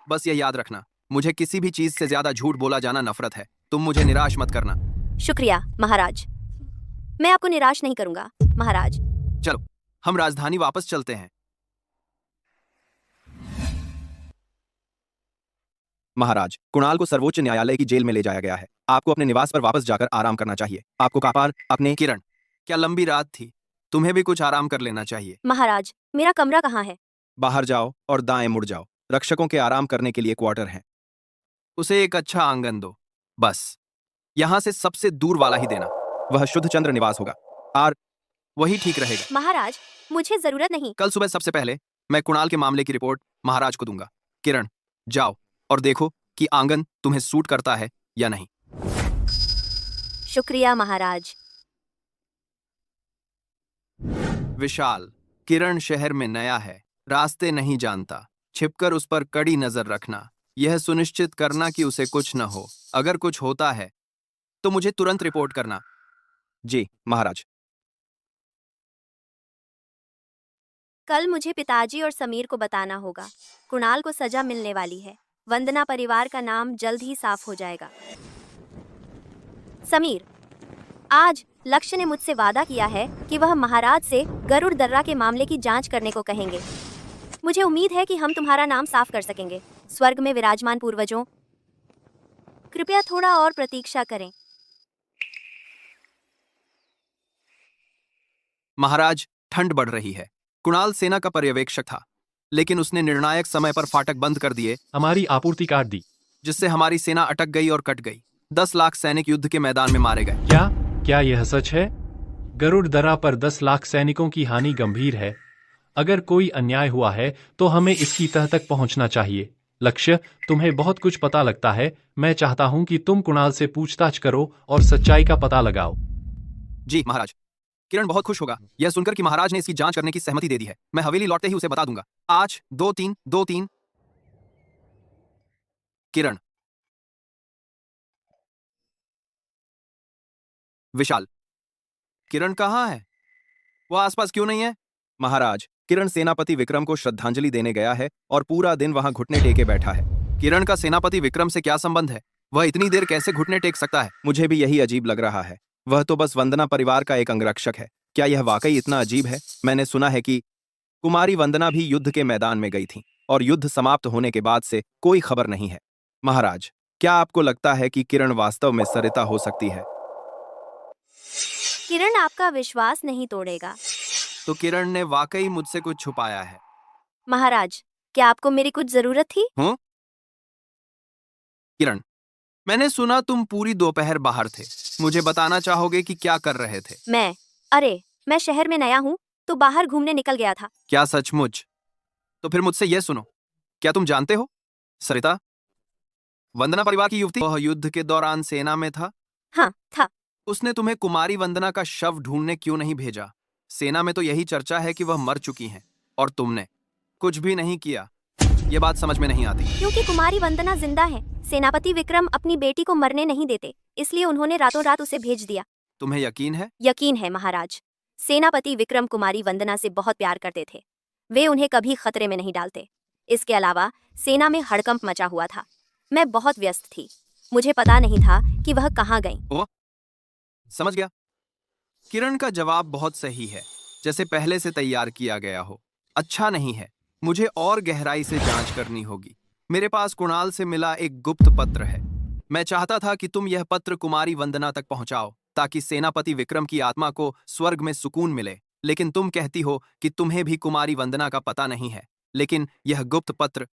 बस यह याद रखना, मुझे किसी भी चीज से ज्यादा झूठ बोला जाना नफरत है। तुम मुझे निराश मत करना। शुक्रिया महाराज, मैं आपको निराश नहीं करूंगा महाराज। चलो हम राजधानी वापस चलते हैं। महाराज, कुणाल को सर्वोच्च न्यायालय की जेल में ले जाया गया है। आपको अपने निवास पर वापस जाकर आराम करना चाहिए। आपको कापार अपने किरण, क्या लंबी रात थी? तुम्हें भी कुछ आराम कर लेना चाहिए। महाराज, मेरा कमरा कहाँ है? बाहर जाओ और दाएं मुड़ जाओ। रक्षकों के आराम करने के लिए क्वार्टर हैं। उसे एक अच्छा आंगन दो, बस यहां से सबसे दूर वाला ही देना। वह शुद्ध चंद्र निवास होगा। आर वही ठीक रहेगा। महाराज, मुझे जरूरत नहीं। कल सुबह सबसे पहले मैं कुणाल के मामले की रिपोर्ट महाराज को दूंगा। किरण, जाओ और देखो कि आंगन तुम्हें सूट करता है या नहीं। शुक्रिया महाराज। विशाल, किरण शहर में नया है, रास्ते नहीं जानता। छिपकर उस पर कड़ी नजर रखना। यह सुनिश्चित करना कि उसे कुछ न हो। अगर कुछ होता है तो मुझे तुरंत रिपोर्ट करना। जी महाराज। कल मुझे पिताजी और समीर को बताना होगा। कुणाल को सजा मिलने वाली है। वंदना परिवार का नाम जल्द ही साफ हो जाएगा। समीर, आज लक्ष्य ने मुझसे वादा किया है कि वह महाराज से गरुड़ दर्रा के मामले की जांच करने को कहेंगे। मुझे उम्मीद है कि हम तुम्हारा नाम साफ कर सकेंगे। स्वर्ग में विराजमान पूर्वजों, कृपया थोड़ा और प्रतीक्षा करें। महाराज, ठंड बढ़ रही है। कुणाल सेना का पर्यवेक्षक था, लेकिन उसने निर्णायक समय पर फाटक बंद कर दिए, हमारी आपूर्ति काट दी। जिससे हमारी सेना अटक गई और कट गई। 10 लाख सैनिक युद्ध के मैदान में मारे गए। क्या यह सच है? गरुड़ दर्रा पर 10 लाख सैनिकों की हानि गंभीर है। अगर कोई अन्याय हुआ है तो हमें इसकी तह तक पहुंचना चाहिए। लक्ष्य, तुम्हें बहुत कुछ पता लगता है। मैं चाहता हूं कि तुम कुणाल से पूछताछ करो और सच्चाई का पता लगाओ। जी महाराज। किरण बहुत खुश होगा यह सुनकर कि महाराज ने इसकी जांच करने की सहमति दे दी है। मैं हवेली लौटते ही उसे बता दूंगा। आज 2-3 किरण। विशाल, किरण कहाँ है? वो आसपास क्यों नहीं है? महाराज, किरण सेनापति विक्रम को श्रद्धांजलि देने गया है और पूरा दिन वहां घुटने टेके बैठा है। किरण का सेनापति विक्रम से क्या संबंध है? वह इतनी देर कैसे घुटने टेक सकता है? मुझे भी यही अजीब लग रहा है। वह तो बस वंदना परिवार का एक अंगरक्षक है। क्या यह वाकई इतना अजीब है? मैंने सुना है कि कुमारी वंदना भी युद्ध के मैदान में गई थी और युद्ध समाप्त होने के बाद से कोई खबर नहीं है। महाराज, क्या आपको लगता है कि किरण वास्तव में सरिता हो सकती है? किरण आपका विश्वास नहीं तोड़ेगा। तो किरण ने वाकई मुझसे कुछ छुपाया है। महाराज, क्या आपको मेरी कुछ जरूरत थी? किरण, मैंने सुना तुम पूरी दोपहर बाहर थे। मुझे बताना चाहोगे कि क्या कर रहे थे? मैं शहर में नया हूँ तो बाहर घूमने निकल गया था। क्या सचमुच? तो फिर मुझसे यह सुनो, क्या तुम जानते हो सरिता, वंदना परिवार की युवती, वह युद्ध के दौरान सेना में था? हाँ, था। उसने तुम्हें कुमारी वंदना का शव ढूंढने क्यों नहीं भेजा? सेना में तो यही चर्चा है कि वह मर चुकी हैं और तुमने कुछ भी नहीं किया। यह बात समझ में नहीं आती। क्योंकि कुमारी वंदना जिंदा है। सेनापति विक्रम अपनी बेटी को मरने नहीं देते, इसलिए उन्होंने रातों रात उसे भेज दिया। तुम्हें यकीन है? यकीन है महाराज। सेनापति विक्रम कुमारी वंदना से बहुत प्यार करते थे। वे उन्हें कभी खतरे में नहीं डालते। इसके अलावा सेना में हड़कंप मचा हुआ था। मैं बहुत व्यस्त थी, मुझे पता नहीं था कि वह कहाँ गई। समझ गया। किरण का जवाब बहुत सही है, जैसे पहले से तैयार किया गया हो। अच्छा नहीं है, मुझे और गहराई से जांच करनी होगी। मेरे पास कुणाल से मिला एक गुप्त पत्र है। मैं चाहता था कि तुम यह पत्र कुमारी वंदना तक पहुंचाओ ताकि सेनापति विक्रम की आत्मा को स्वर्ग में सुकून मिले। लेकिन तुम कहती हो कि तुम्हें भी कुमारी वंदना का पता नहीं है। लेकिन यह गुप्त पत्र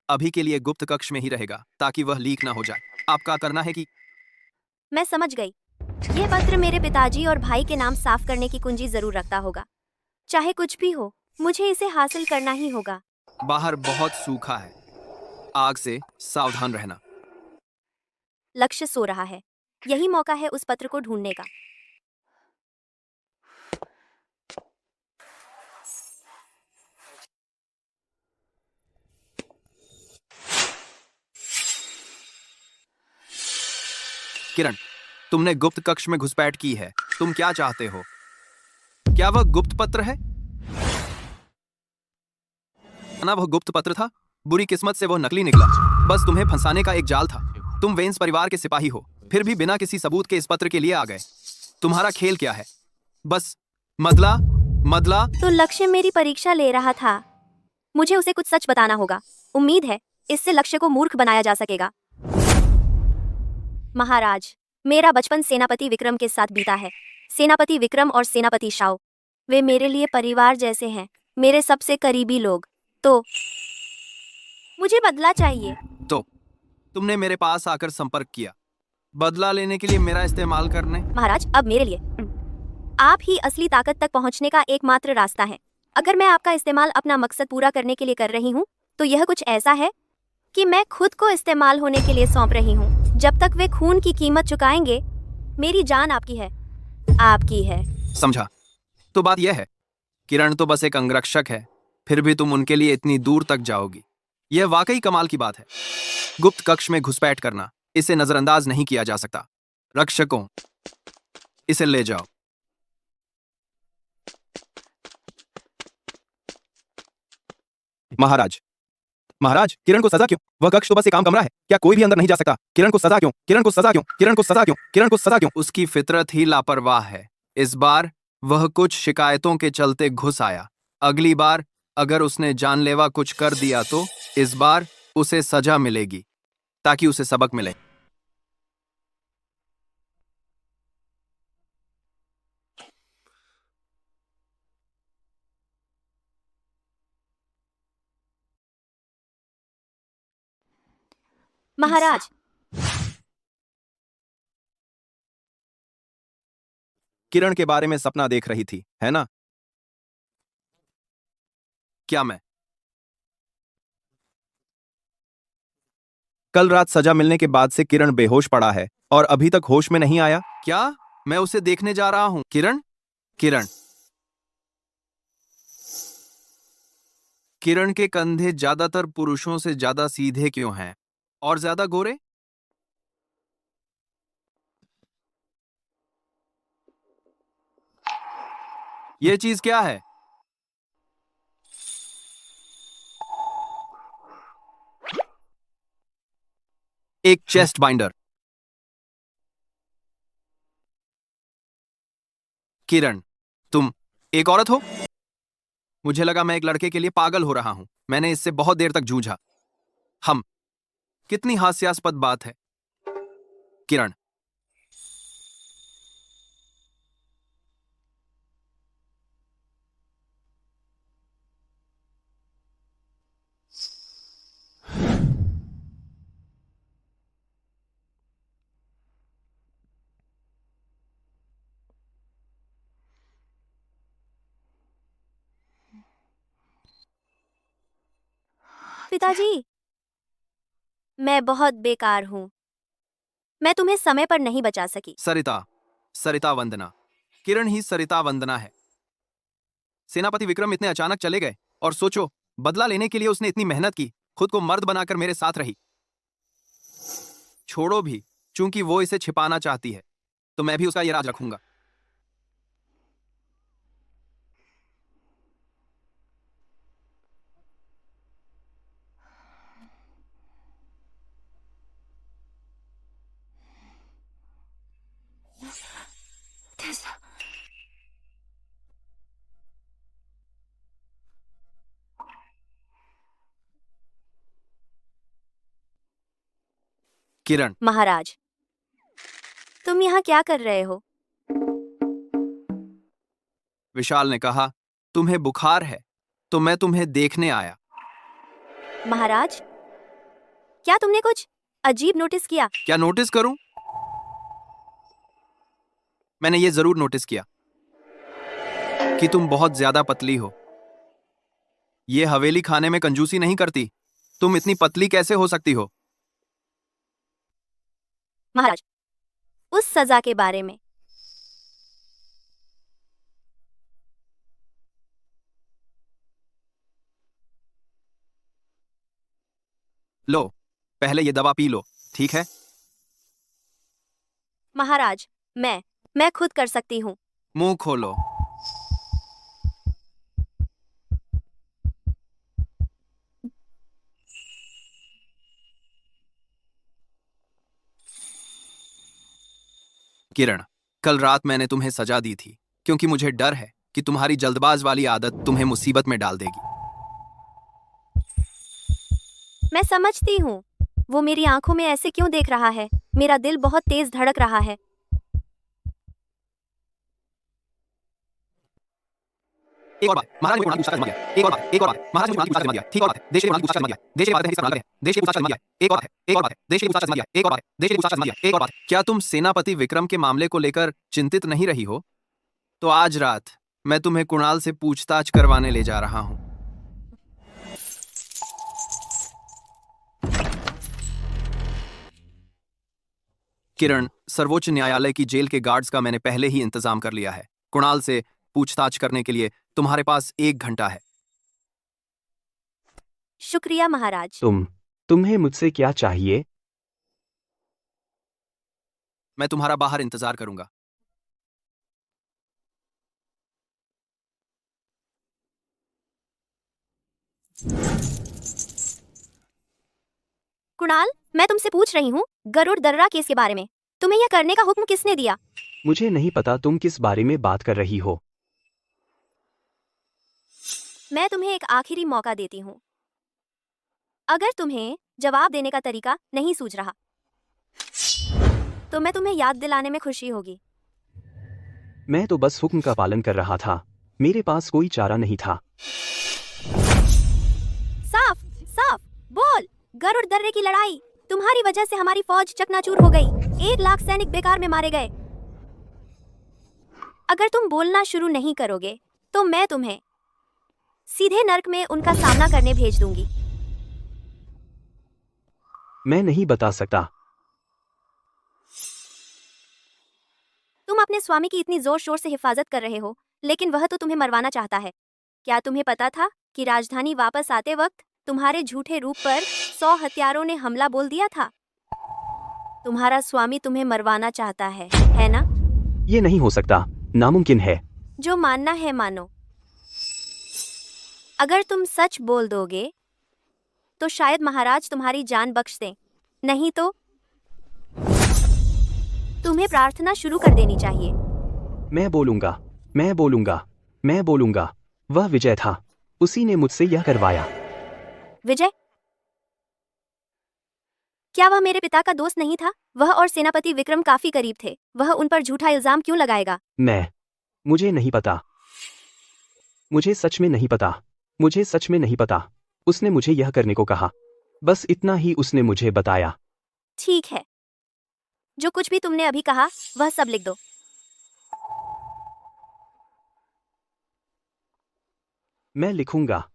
अभी के लिए गुप्त कक्ष में ही रहेगा ताकि वह लीक ना हो जाए। आपका करना है कि मैं समझ गई। यह पत्र मेरे पिताजी और भाई के नाम साफ करने की कुंजी जरूर रखता होगा। चाहे कुछ भी हो, मुझे इसे हासिल करना ही होगा। बाहर बहुत सूखा है, आग से सावधान रहना। लक्ष्य सो रहा है, यही मौका है उस पत्र को ढूंढने का। किरण, तुमने गुप्त कक्ष में घुसपैठ की है। तुम क्या चाहते हो? क्या वह गुप्त पत्र है? ना, वह गुप्त पत्र था। बुरी किस्मत से वह नकली निकला। बस तुम्हें फंसाने का एक जाल था। तुम वेंस परिवार के सिपाही हो, फिर भी बिना किसी सबूत के इस पत्र के लिए आ गए। तुम्हारा खेल क्या है? बस मदला। तो लक्ष्य मेरी परीक्षा ले रहा था। मुझे उसे कुछ सच बताना होगा। उम्मीद है इससे लक्ष्य को मूर्ख बनाया जा सकेगा। महाराज, मेरा बचपन सेनापति विक्रम के साथ बीता है। सेनापति विक्रम और सेनापति शाओ, वे मेरे लिए परिवार जैसे हैं, मेरे सबसे करीबी लोग। तो मुझे बदला चाहिए। तो तुमने मेरे पास आकर संपर्क किया, बदला लेने के लिए मेरा इस्तेमाल करने। महाराज, अब मेरे लिए आप ही असली ताकत तक पहुंचने का एकमात्र रास्ता है। अगर मैं आपका इस्तेमाल अपना मकसद पूरा करने के लिए कर रही हूं, तो यह कुछ ऐसा है कि मैं खुद को इस्तेमाल होने के लिए सौंप रही हूं। जब तक वे खून की कीमत चुकाएंगे, मेरी जान आपकी है, आपकी है। समझा। तो बात यह है, किरण तो बस एक अंगरक्षक है, फिर भी तुम उनके लिए इतनी दूर तक जाओगी। यह वाकई कमाल की बात है। गुप्त कक्ष में घुसपैठ करना, इसे नजरअंदाज नहीं किया जा सकता। रक्षकों, इसे ले जाओ। महाराज, महाराज, किरण को सजा क्यों? वह कक्ष तो बस एक आम कमरा है, क्या कोई भी अंदर नहीं जा सकता? किरण को सजा क्यों? किरण को सजा क्यों? किरण को सजा क्यों? किरण को सजा क्यों? उसकी फितरत ही लापरवाह है। इस बार वह कुछ शिकायतों के चलते घुस आया। अगली बार अगर उसने जानलेवा कुछ कर दिया तो इस बार उसे सजा मिलेगी, ताकि उसे सबक मिले। महाराज, किरण के बारे में सपना देख रही थी, है ना? क्या मैं? कल रात सजा मिलने के बाद से किरण बेहोश पड़ा है और अभी तक होश में नहीं आया। क्या मैं उसे देखने जा रहा हूं? किरण, किरण, किरण के कंधे ज्यादातर पुरुषों से ज्यादा सीधे क्यों हैं और ज्यादा गोरे? यह चीज क्या है? एक चेस्ट बाइंडर। किरण, तुम एक औरत हो? मुझे लगा मैं एक लड़के के लिए पागल हो रहा हूं। मैंने इससे बहुत देर तक जूझा। कितनी हास्यास्पद बात है। किरण, पिताजी, मैं बहुत बेकार हूँ। मैं तुम्हें समय पर नहीं बचा सकी। सरिता, सरिता वंदना। किरण ही सरिता वंदना है। सेनापति विक्रम इतने अचानक चले गए और सोचो, बदला लेने के लिए उसने इतनी मेहनत की, खुद को मर्द बनाकर मेरे साथ रही। छोड़ो भी, चूंकि वो इसे छिपाना चाहती है, तो मैं भी उसका ये राज रखूंगा। किरण, महाराज, तुम यहाँ क्या कर रहे हो? विशाल ने कहा तुम्हें बुखार है, तो मैं तुम्हें देखने आया। महाराज, क्या तुमने कुछ अजीब नोटिस किया? क्या नोटिस करूं? मैंने ये जरूर नोटिस किया कि तुम बहुत ज्यादा पतली हो। ये हवेली खाने में कंजूसी नहीं करती। तुम इतनी पतली कैसे हो सकती हो? महाराज, उस सजा के बारे में। लो, पहले ये दवा पी लो, ठीक है? महाराज, मैं खुद कर सकती हूँ। मुंह खोलो। किरण, कल रात मैंने तुम्हें सजा दी थी क्योंकि मुझे डर है कि तुम्हारी जल्दबाज वाली आदत तुम्हें मुसीबत में डाल देगी। मैं समझती हूँ। वो मेरी आंखों में ऐसे क्यों देख रहा है? मेरा दिल बहुत तेज धड़क रहा है। एक और बात, महाराज ने कुणाल पूछताछ कर दिया। एक और बात, महाराज ने कुणाल पूछताछ कर दिया। ठीक और बात है, देश के लिए कुणाल पूछताछ कर दिया। देश के भारत है, हिस्सा बना है, देश के पूछताछ कर दिया। एक और बात है, देश के पूछताछ कर दिया। एक और बात है, देश के पूछताछ कर दिया। एक और बात, क्या तुम सेनापति विक्रम के मामले को लेकर चिंतित नहीं रही हो? तो आज रात मैं तुम्हें कुणाल से पूछताछ करवाने ले जा रहा हूं। किरण, सर्वोच्च न्यायालय की जेल के गार्ड्स का मैंने पहले ही इंतजाम कर लिया है। कुणाल से पूछताछ करने के लिए तुम्हारे पास 1 घंटा है। शुक्रिया महाराज। तुम्हें मुझसे क्या चाहिए? मैं तुम्हारा बाहर इंतजार करूंगा। कुणाल, मैं तुमसे पूछ रही हूँ गरुड़ दर्रा केस के बारे में। तुम्हें यह करने का हुक्म किसने दिया? मुझे नहीं पता तुम किस बारे में बात कर रही हो। मैं तुम्हें एक आखिरी मौका देती हूँ। अगर तुम्हें जवाब देने का तरीका नहीं सूझ रहा तो मैं तुम्हें याद दिलाने में खुशी होगी। मैं तो बस हुक्म का पालन कर रहा था, मेरे पास कोई चारा नहीं था। साफ साफ बोल। गरुड़ दर्रे की लड़ाई, तुम्हारी वजह से हमारी फौज चकनाचूर हो गई। 1 लाख सैनिक बेकार में मारे गए। अगर तुम बोलना शुरू नहीं करोगे तो मैं तुम्हें सीधे नर्क में उनका सामना करने भेज दूंगी। मैं नहीं बता सकता। तुम अपने स्वामी की इतनी जोर शोर से हिफाजत कर रहे हो, लेकिन वह तो तुम्हें मरवाना चाहता है। क्या तुम्हें पता था कि राजधानी वापस आते वक्त तुम्हारे झूठे रूप पर 100 हत्यारों ने हमला बोल दिया था? तुम्हारा स्वामी तुम्हें मरवाना चाहता है ना? ये नहीं हो सकता, नामुमकिन है। जो मानना है मानो। अगर तुम सच बोल दोगे तो शायद महाराज तुम्हारी जान बख्श दें, नहीं तो तुम्हें प्रार्थना शुरू कर देनी चाहिए। मैं बोलूंगा। वह विजय था, उसी ने मुझसे यह करवाया। विजय? क्या वह मेरे पिता का दोस्त नहीं था? वह और सेनापति विक्रम काफी करीब थे। वह उन पर झूठा इल्जाम क्यों लगाएगा? मुझे नहीं पता। मुझे सच में नहीं पता। उसने मुझे यह करने को कहा, बस इतना ही उसने मुझे बताया। ठीक है, जो कुछ भी तुमने अभी कहा वह सब लिख दो। मैं लिखूंगा।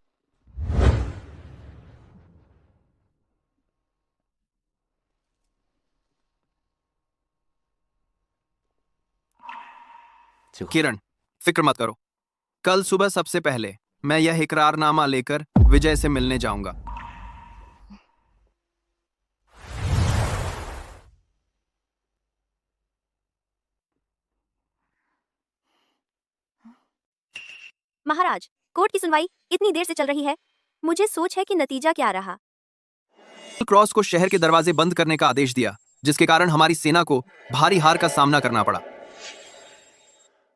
किरण, फिक्र मत करो। कल सुबह सबसे पहले मैं यह इकरारनामा लेकर विजय से मिलने जाऊंगा। महाराज, कोर्ट की सुनवाई इतनी देर से चल रही है। मुझे सोच है कि नतीजा क्या रहा। क्रॉस को शहर के दरवाजे बंद करने का आदेश दिया, जिसके कारण हमारी सेना को भारी हार का सामना करना पड़ा।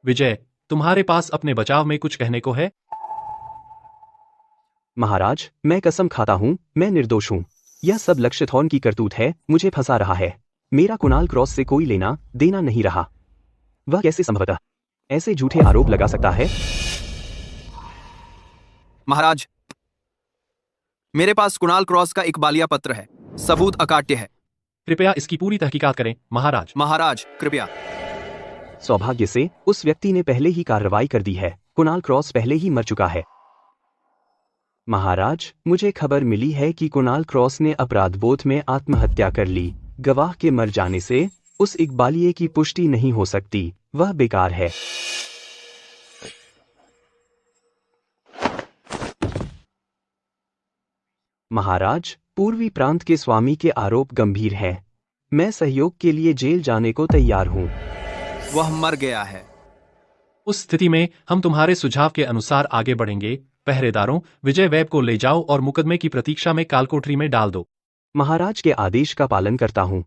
विजय, तुम्हारे पास अपने बचाव में कुछ कहने को है? महाराज, मैं कसम खाता हूँ, मैं निर्दोष हूँ। यह सब लक्षिथौन की करतूत है, मुझे फंसा रहा है। मेरा कुणाल क्रॉस से कोई लेना देना नहीं रहा। वह कैसे संभवतः ऐसे झूठे आरोप लगा सकता है? महाराज, मेरे पास कुणाल क्रॉस का इकबालिया पत्र है, सबूत अकाट्य है। कृपया इसकी पूरी तहकीकात करें महाराज। महाराज, कृपया। सौभाग्य से उस व्यक्ति ने पहले ही कार्रवाई कर दी है। कुणाल क्रॉस पहले ही मर चुका है। महाराज, मुझे खबर मिली है कि कुणाल क्रॉस ने अपराधबोध में आत्महत्या कर ली। गवाह के मर जाने से उस इकबालिये की पुष्टि नहीं हो सकती, वह बेकार है। महाराज, पूर्वी प्रांत के स्वामी के आरोप गंभीर हैं। मैं सहयोग के लिए जेल जाने को तैयार हूँ। वह मर गया है। उस स्थिति में हम तुम्हारे सुझाव के अनुसार आगे बढ़ेंगे। पहरेदारों, विजय वैब को ले जाओ और मुकदमे की प्रतीक्षा में कालकोठरी में डाल दो। महाराज के आदेश का पालन करता हूँ।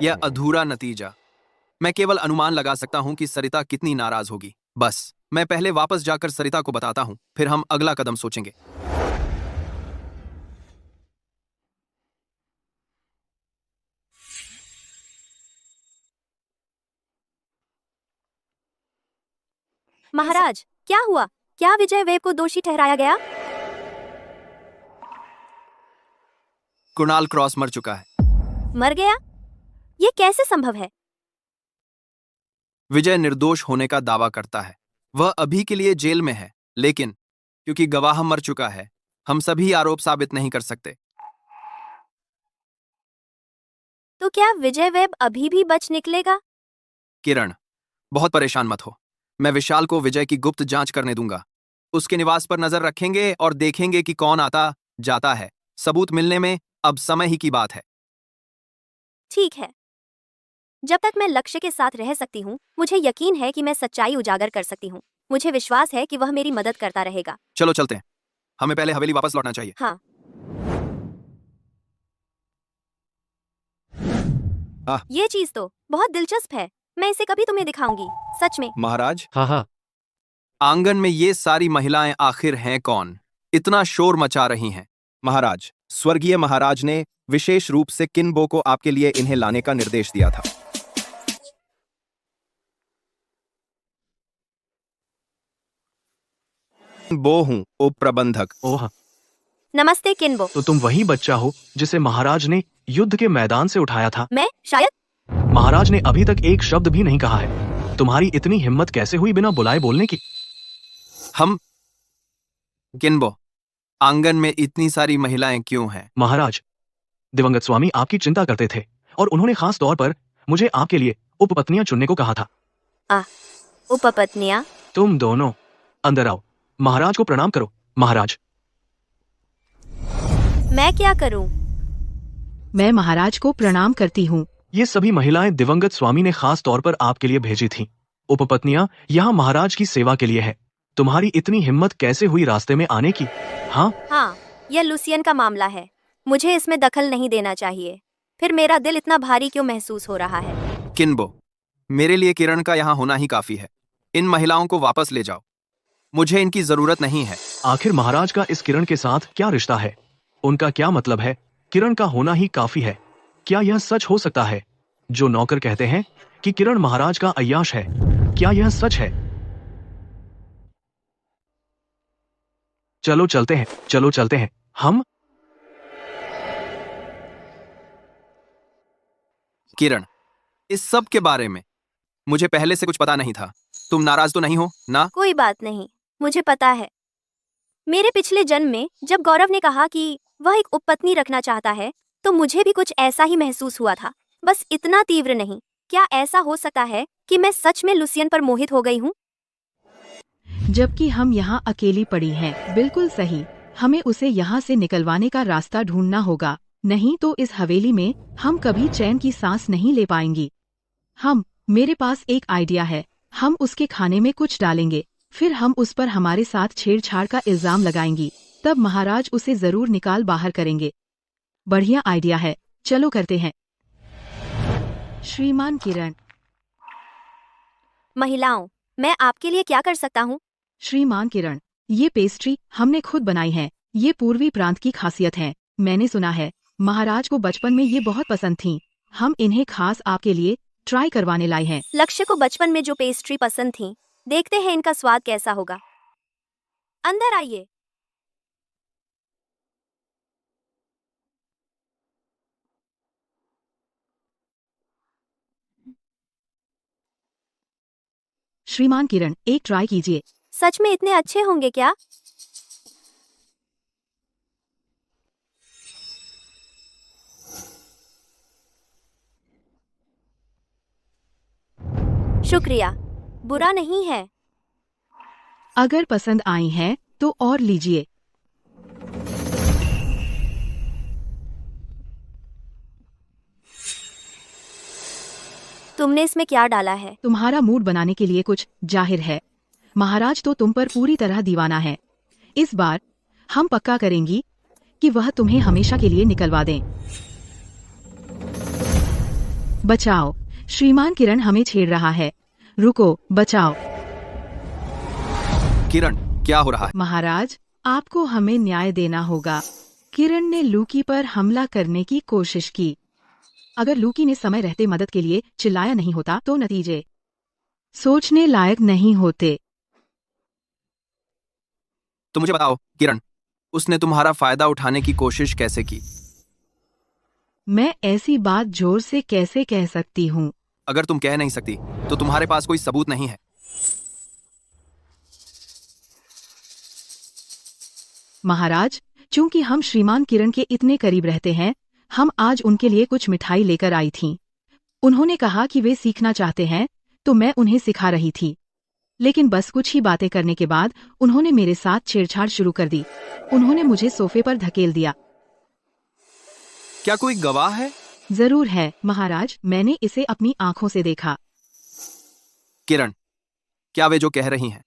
यह अधूरा नतीजा। मैं केवल अनुमान लगा सकता हूं कि सरिता कितनी नाराज होगी। बस मैं पहले वापस जाकर सरिता को बताता हूं, फिर हम अगला कदम सोचेंगे। महाराज, क्या हुआ? क्या विजय वेब को दोषी ठहराया गया? कुणाल क्रॉस मर चुका है। मर गया? ये कैसे संभव है? विजय निर्दोष होने का दावा करता है। वह अभी के लिए जेल में है, लेकिन क्योंकि गवाह मर चुका है, हम सभी आरोप साबित नहीं कर सकते। तो क्या विजय वेब अभी भी बच निकलेगा? किरण, बहुत परेशान मत हो। मैं विशाल को विजय की गुप्त जांच करने दूंगा। उसके निवास पर नजर रखेंगे और देखेंगे कि कौन आता जाता है। सबूत मिलने में अब समय ही की बात है। ठीक है। जब तक मैं लक्ष्य के साथ रह सकती हूँ, मुझे यकीन है कि मैं सच्चाई उजागर कर सकती हूँ। मुझे विश्वास है कि वह मेरी मदद करता रहेगा। चलो चलते हैं। हमें पहले हवेली वापस लौटना चाहिए। हाँ। ये चीज तो बहुत दिलचस्प है। मैं इसे कभी तुम्हें दिखाऊंगी। सच में। महाराज, हाँ हाँ, आंगन में ये सारी महिलाएं आखिर हैं कौन? इतना शोर मचा रही हैं। महाराज, स्वर्गीय महाराज ने विशेष रूप से किनबो को आपके लिए इन्हें लाने का निर्देश दिया था। बो हूँ, उप प्रबंधक। ओह, नमस्ते किनबो। तो तुम वही बच्चा हो जिसे महाराज ने युद्ध के मैदान से उठाया था। मैं शायद। महाराज ने अभी तक एक शब्द भी नहीं कहा है। तुम्हारी इतनी हिम्मत कैसे हुई बिना बुलाए बोलने की? हम किनबो, आंगन में इतनी सारी महिलाएं क्यों हैं? महाराज, दिवंगत स्वामी आपकी चिंता करते थे और उन्होंने खास तौर पर मुझे आपके लिए उपपत्नियां चुनने को कहा था। उपपत्नियां? तुम दोनों अंदर आओ। महाराज को प्रणाम करो। महाराज, मैं क्या करूं? मैं महाराज को प्रणाम करती हूँ। ये सभी महिलाएं दिवंगत स्वामी ने खास तौर पर आपके लिए भेजी थीं। उपपत्नियां यहाँ महाराज की सेवा के लिए है। तुम्हारी इतनी हिम्मत कैसे हुई रास्ते में आने की? हाँ, यह लुसियन का मामला है। मुझे इसमें दखल नहीं देना चाहिए। फिर मेरा दिल इतना भारी क्यों महसूस हो रहा है? किनबो, मेरे लिए किरण का यहाँ होना ही काफी है। इन महिलाओं को वापस ले जाओ। मुझे इनकी जरूरत नहीं है। आखिर महाराज का इस किरण के साथ क्या रिश्ता है? उनका क्या मतलब है? किरण का होना ही काफी है। क्या यह सच हो सकता है जो नौकर कहते हैं कि किरण महाराज का अय्याश है? क्या यह सच है? चलो चलते हैं, चलो चलते हैं। हम किरण, इस सब के बारे में मुझे पहले से कुछ पता नहीं था। तुम नाराज तो नहीं हो ना? कोई बात नहीं, मुझे पता है। मेरे पिछले जन्म में जब गौरव ने कहा कि वह एक उपपत्नी रखना चाहता है, तो मुझे भी कुछ ऐसा ही महसूस हुआ था। बस इतना तीव्र नहीं। क्या ऐसा हो सकता है कि मैं सच में लुसियन पर मोहित हो गई हूँ? जबकि हम यहाँ अकेली पड़ी हैं। बिल्कुल सही। हमें उसे यहाँ से निकलवाने का रास्ता ढूंढना होगा, नहीं तो इस हवेली में हम कभी चैन की सांस नहीं ले पाएंगी। मेरे पास एक आइडिया है। हम उसके खाने में कुछ डालेंगे, फिर हम उस पर हमारे साथ छेड़छाड़ का इल्जाम लगाएंगी। तब महाराज उसे जरूर निकाल बाहर करेंगे। बढ़िया आइडिया है, चलो करते हैं। श्रीमान किरण। महिलाओं, मैं आपके लिए क्या कर सकता हूँ? श्रीमान किरण, ये पेस्ट्री हमने खुद बनाई है। ये पूर्वी प्रांत की खासियत है। मैंने सुना है महाराज को बचपन में ये बहुत पसंद थीं। हम इन्हें खास आपके लिए ट्राई करवाने लाए हैं। लक्ष्य को बचपन में जो पेस्ट्री पसंद थी, देखते हैं इनका स्वाद कैसा होगा। अंदर आइए। श्रीमान किरण, एक ट्राई कीजिए। सच में इतने अच्छे होंगे क्या? शुक्रिया, बुरा नहीं है। अगर पसंद आई हैं तो और लीजिए। तुमने इसमें क्या डाला है? तुम्हारा मूड बनाने के लिए कुछ। जाहिर है महाराज तो तुम पर पूरी तरह दीवाना है। इस बार हम पक्का करेंगी कि वह तुम्हें हमेशा के लिए निकलवा दें। बचाओ, श्रीमान किरण हमें छेड़ रहा है। रुको, बचाओ। किरण, क्या हो रहा है? महाराज, आपको हमें न्याय देना होगा। किरण ने लूकी पर हमला करने की कोशिश की। अगर लूकी ने समय रहते मदद के लिए चिल्लाया नहीं होता तो नतीजे सोचने लायक नहीं होते। तो मुझे बताओ किरण, उसने तुम्हारा फायदा उठाने की कोशिश कैसे की? मैं ऐसी बात जोर से कैसे कह सकती हूँ? अगर तुम कह नहीं सकती तो तुम्हारे पास कोई सबूत नहीं है। महाराज, चूंकि हम श्रीमान किरण के इतने करीब रहते हैं, हम आज उनके लिए कुछ मिठाई लेकर आई थीं। उन्होंने कहा कि वे सीखना चाहते हैं, तो मैं उन्हें सिखा रही थी। लेकिन बस कुछ ही बातें करने के बाद उन्होंने मेरे साथ छेड़छाड़ शुरू कर दी। उन्होंने मुझे सोफे पर धकेल दिया। क्या कोई गवाह है? जरूर है महाराज, मैंने इसे अपनी आंखों से देखा। किरण, क्या वे जो कह रही हैं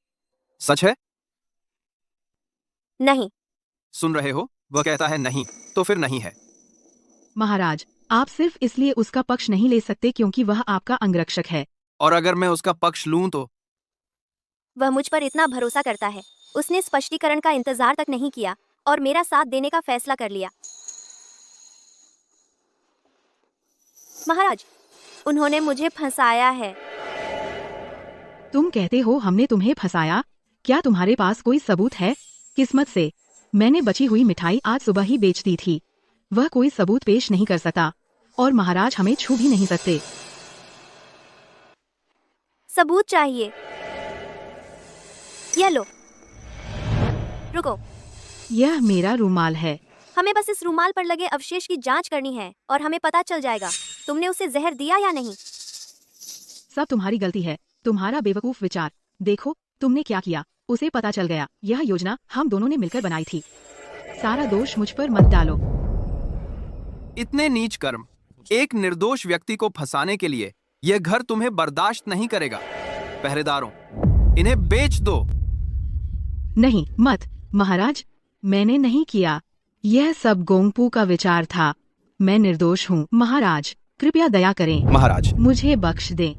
सच है? नहीं। सुन रहे हो, वह कहता है नहीं, तो फिर नहीं है। महाराज, आप सिर्फ इसलिए उसका पक्ष नहीं ले सकते क्योंकि वह आपका अंगरक्षक है। और अगर मैं उसका पक्ष लूं तो? वह मुझ पर इतना भरोसा करता है, उसने स्पष्टीकरण का इंतजार तक नहीं किया और मेरा साथ देने का फैसला कर लिया। महाराज, उन्होंने मुझे फंसाया है। तुम कहते हो हमने तुम्हें फंसाया? क्या तुम्हारे पास कोई सबूत है? किस्मत से मैंने बची हुई मिठाई आज सुबह ही बेच दी थी। वह कोई सबूत पेश नहीं कर सकता और महाराज हमें छू भी नहीं सकते। सबूत चाहिए। ये लो। रुको, यह मेरा रुमाल है। हमें बस इस रुमाल पर लगे अवशेष की जांच करनी है और हमें पता चल जाएगा तुमने उसे जहर दिया या नहीं। सब तुम्हारी गलती है, तुम्हारा बेवकूफ विचार। देखो तुमने क्या किया, उसे पता चल गया। यह योजना हम दोनों ने मिलकर बनाई थी। सारा दोष मुझ पर मत डालो। इतने नीच कर्म एक निर्दोष व्यक्ति को फंसाने के लिए यह घर तुम्हें बर्दाश्त नहीं करेगा। पहरेदारों, इन्हें बेच दो। नहीं, मत महाराज, मैंने नहीं किया। यह सब गोंगपू का विचार था। मैं निर्दोष हूँ। महाराज, कृपया दया करें। महाराज, मुझे बख्श दें।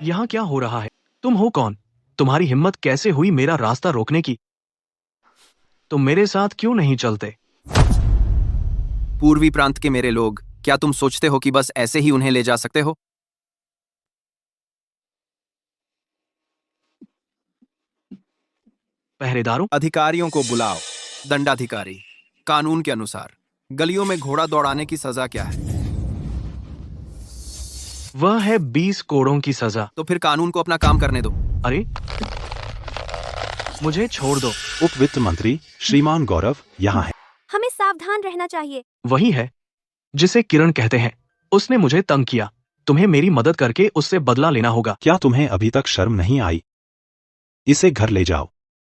यहाँ क्या हो रहा है? तुम हो कौन? तुम्हारी हिम्मत कैसे हुई मेरा रास्ता रोकने की? तुम मेरे साथ क्यों नहीं चलते? पूर्वी प्रांत के मेरे लोग, क्या तुम सोचते हो कि बस ऐसे ही उन्हें ले जा सकते हो? पहरेदारों, अधिकारियों को बुलाओ। दंडाधिकारी, कानून के अनुसार गलियों में घोड़ा दौड़ाने की सजा क्या है? वह है 20 कोड़ों की सजा। तो फिर कानून को अपना काम करने दो। अरे, मुझे छोड़ दो। उप वित्त मंत्री श्रीमान गौरव यहाँ है। हमें सावधान रहना चाहिए। वही है जिसे किरण कहते हैं। उसने मुझे तंग किया। तुम्हें मेरी मदद करके उससे बदला लेना होगा। क्या तुम्हें अभी तक शर्म नहीं आई? इसे घर ले जाओ।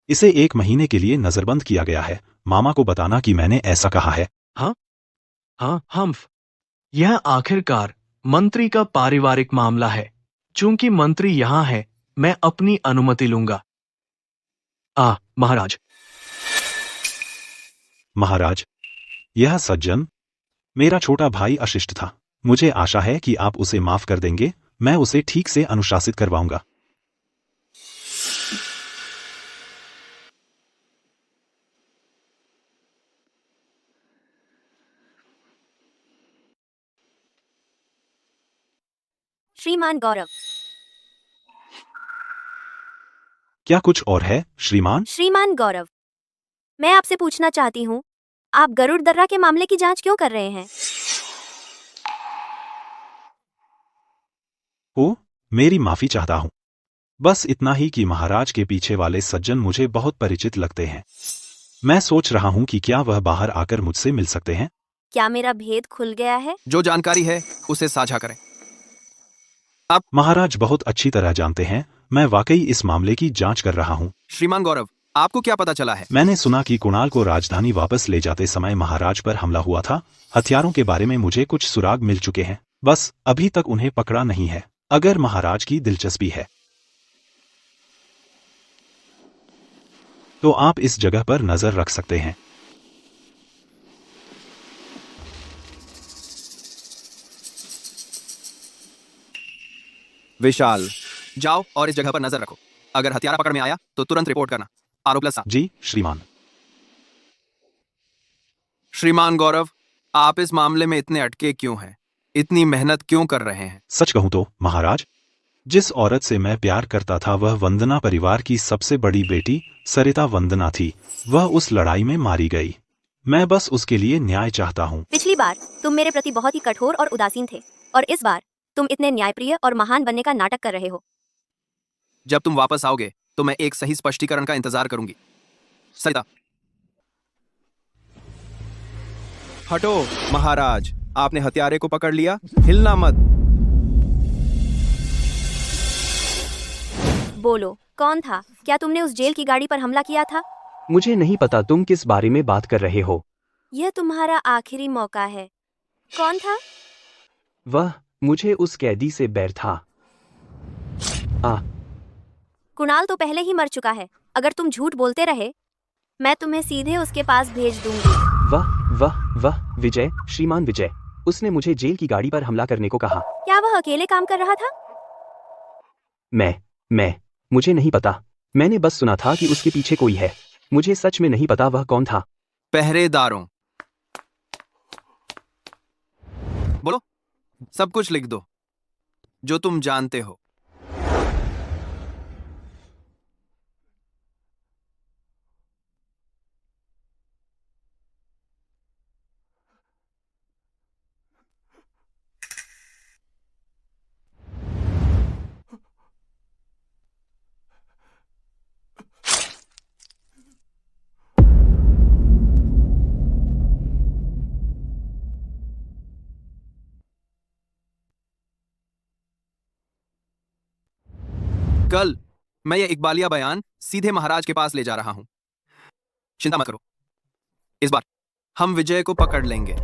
इसे 1 महीने के लिए नजरबंद किया गया है। मामा को बताना कि मैंने ऐसा कहा है। हाँ, हम्फ। यह आखिरकार मंत्री का पारिवारिक मामला है। चूंकि मंत्री यहाँ है, मैं अपनी अनुमति लूंगा। महाराज। महाराज, यह सज्जन मेरा छोटा भाई अशिष्ट था। मुझे आशा है कि आप उसे माफ कर देंगे। मैं उसे ठीक से अनुशासित करवाऊंगा। श्रीमान गौरव। क्या कुछ और है श्रीमान? श्रीमान गौरव, मैं आपसे पूछना चाहती हूँ, आप गरुड़ दर्रा के मामले की जांच क्यों कर रहे हैं? मेरी माफी चाहता हूँ। बस इतना ही कि महाराज के पीछे वाले सज्जन मुझे बहुत परिचित लगते हैं। मैं सोच रहा हूँ कि क्या वह बाहर आकर मुझसे मिल सकते हैं। क्या मेरा भेद खुल गया है? जो जानकारी है उसे साझा करें। आप महाराज बहुत अच्छी तरह जानते हैं, मैं वाकई इस मामले की जांच कर रहा हूँ। श्रीमान गौरव, आपको क्या पता चला है? मैंने सुना कि कुणाल को राजधानी वापस ले जाते समय महाराज पर हमला हुआ था। हथियारों के बारे में मुझे कुछ सुराग मिल चुके हैं, बस अभी तक उन्हें पकड़ा नहीं है। अगर महाराज की दिलचस्पी है तो आप इस जगह पर नजर रख सकते हैं। विशाल, जाओ और इस जगह पर नजर रखो। अगर हथियारा पकड़ में आया तो तुरंत रिपोर्ट करना। आरोप जी श्रीमान। श्रीमान गौरव, आप इस मामले में इतने अटके क्यों हैं? इतनी मेहनत क्यों कर रहे हैं? सच कहूं तो महाराज, जिस औरत से मैं प्यार करता था वह वंदना परिवार की सबसे बड़ी बेटी सरिता वंदना थी। वह उस लड़ाई में मारी गई। मैं बस उसके लिए न्याय चाहता हूँ। पिछली बार तुम मेरे प्रति बहुत ही कठोर और उदासीन थे, और इस बार तुम इतने न्यायप्रिय और महान बनने का नाटक कर रहे हो। जब तुम वापस आओगे तो मैं एक सही स्पष्टीकरण का इंतजार करूंगी। सरिता, हटो महाराज, आपने हत्यारे को पकड़ लिया, हिलना मत। बोलो, कौन था? क्या तुमने उस जेल की गाड़ी पर हमला किया था? मुझे नहीं पता तुम किस बारे में बात कर रहे हो। यह तुम्हारा आखिरी मौका है। कौन था? वह, मुझे उस कैदी से बैर था। कुणाल तो पहले ही मर चुका है। अगर तुम झूठ बोलते रहे, मैं तुम्हें सीधे उसके पास भेज दूंगी। वह विजय, श्रीमान विजय, उसने मुझे जेल की गाड़ी पर हमला करने को कहा। क्या वह अकेले काम कर रहा था? मुझे नहीं पता। मैंने बस सुना था कि उसके पीछे कोई है। मुझे सच में नहीं पता वह कौन था। पहरेदारों, बोलो, सब कुछ लिख दो जो तुम जानते हो। कल मैं ये इकबालिया बयान सीधे महाराज के पास ले जा रहा हूं। चिंता मत करो, इस बार हम विजय को पकड़ लेंगे।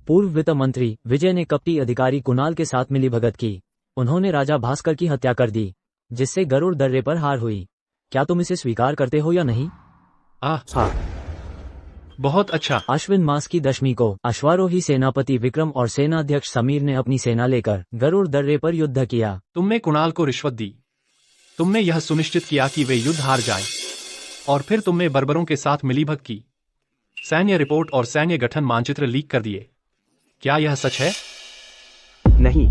पूर्व वित्त मंत्री विजय ने कपटी अधिकारी कुणाल के साथ मिलीभगत की। उन्होंने राजा भास्कर की हत्या कर दी, जिससे गरुड़ दर्रे पर हार हुई। क्या तुम इसे स्वीकार करते हो या नहीं? हाँ। बहुत अच्छा। अश्विन मास की दशमी को अश्वारोही सेनापति विक्रम और सेनाध्यक्ष समीर ने अपनी सेना लेकर गरुड़ दर्रे पर युद्ध किया। तुमने कुणाल को रिश्वत दी। तुमने यह सुनिश्चित किया कि वे युद्ध हार जाएं, और फिर तुमने बर्बरों के साथ मिलीभगत की। सैन्य रिपोर्ट और सैन्य गठन मानचित्र लीक कर दिए। क्या यह सच है? नहीं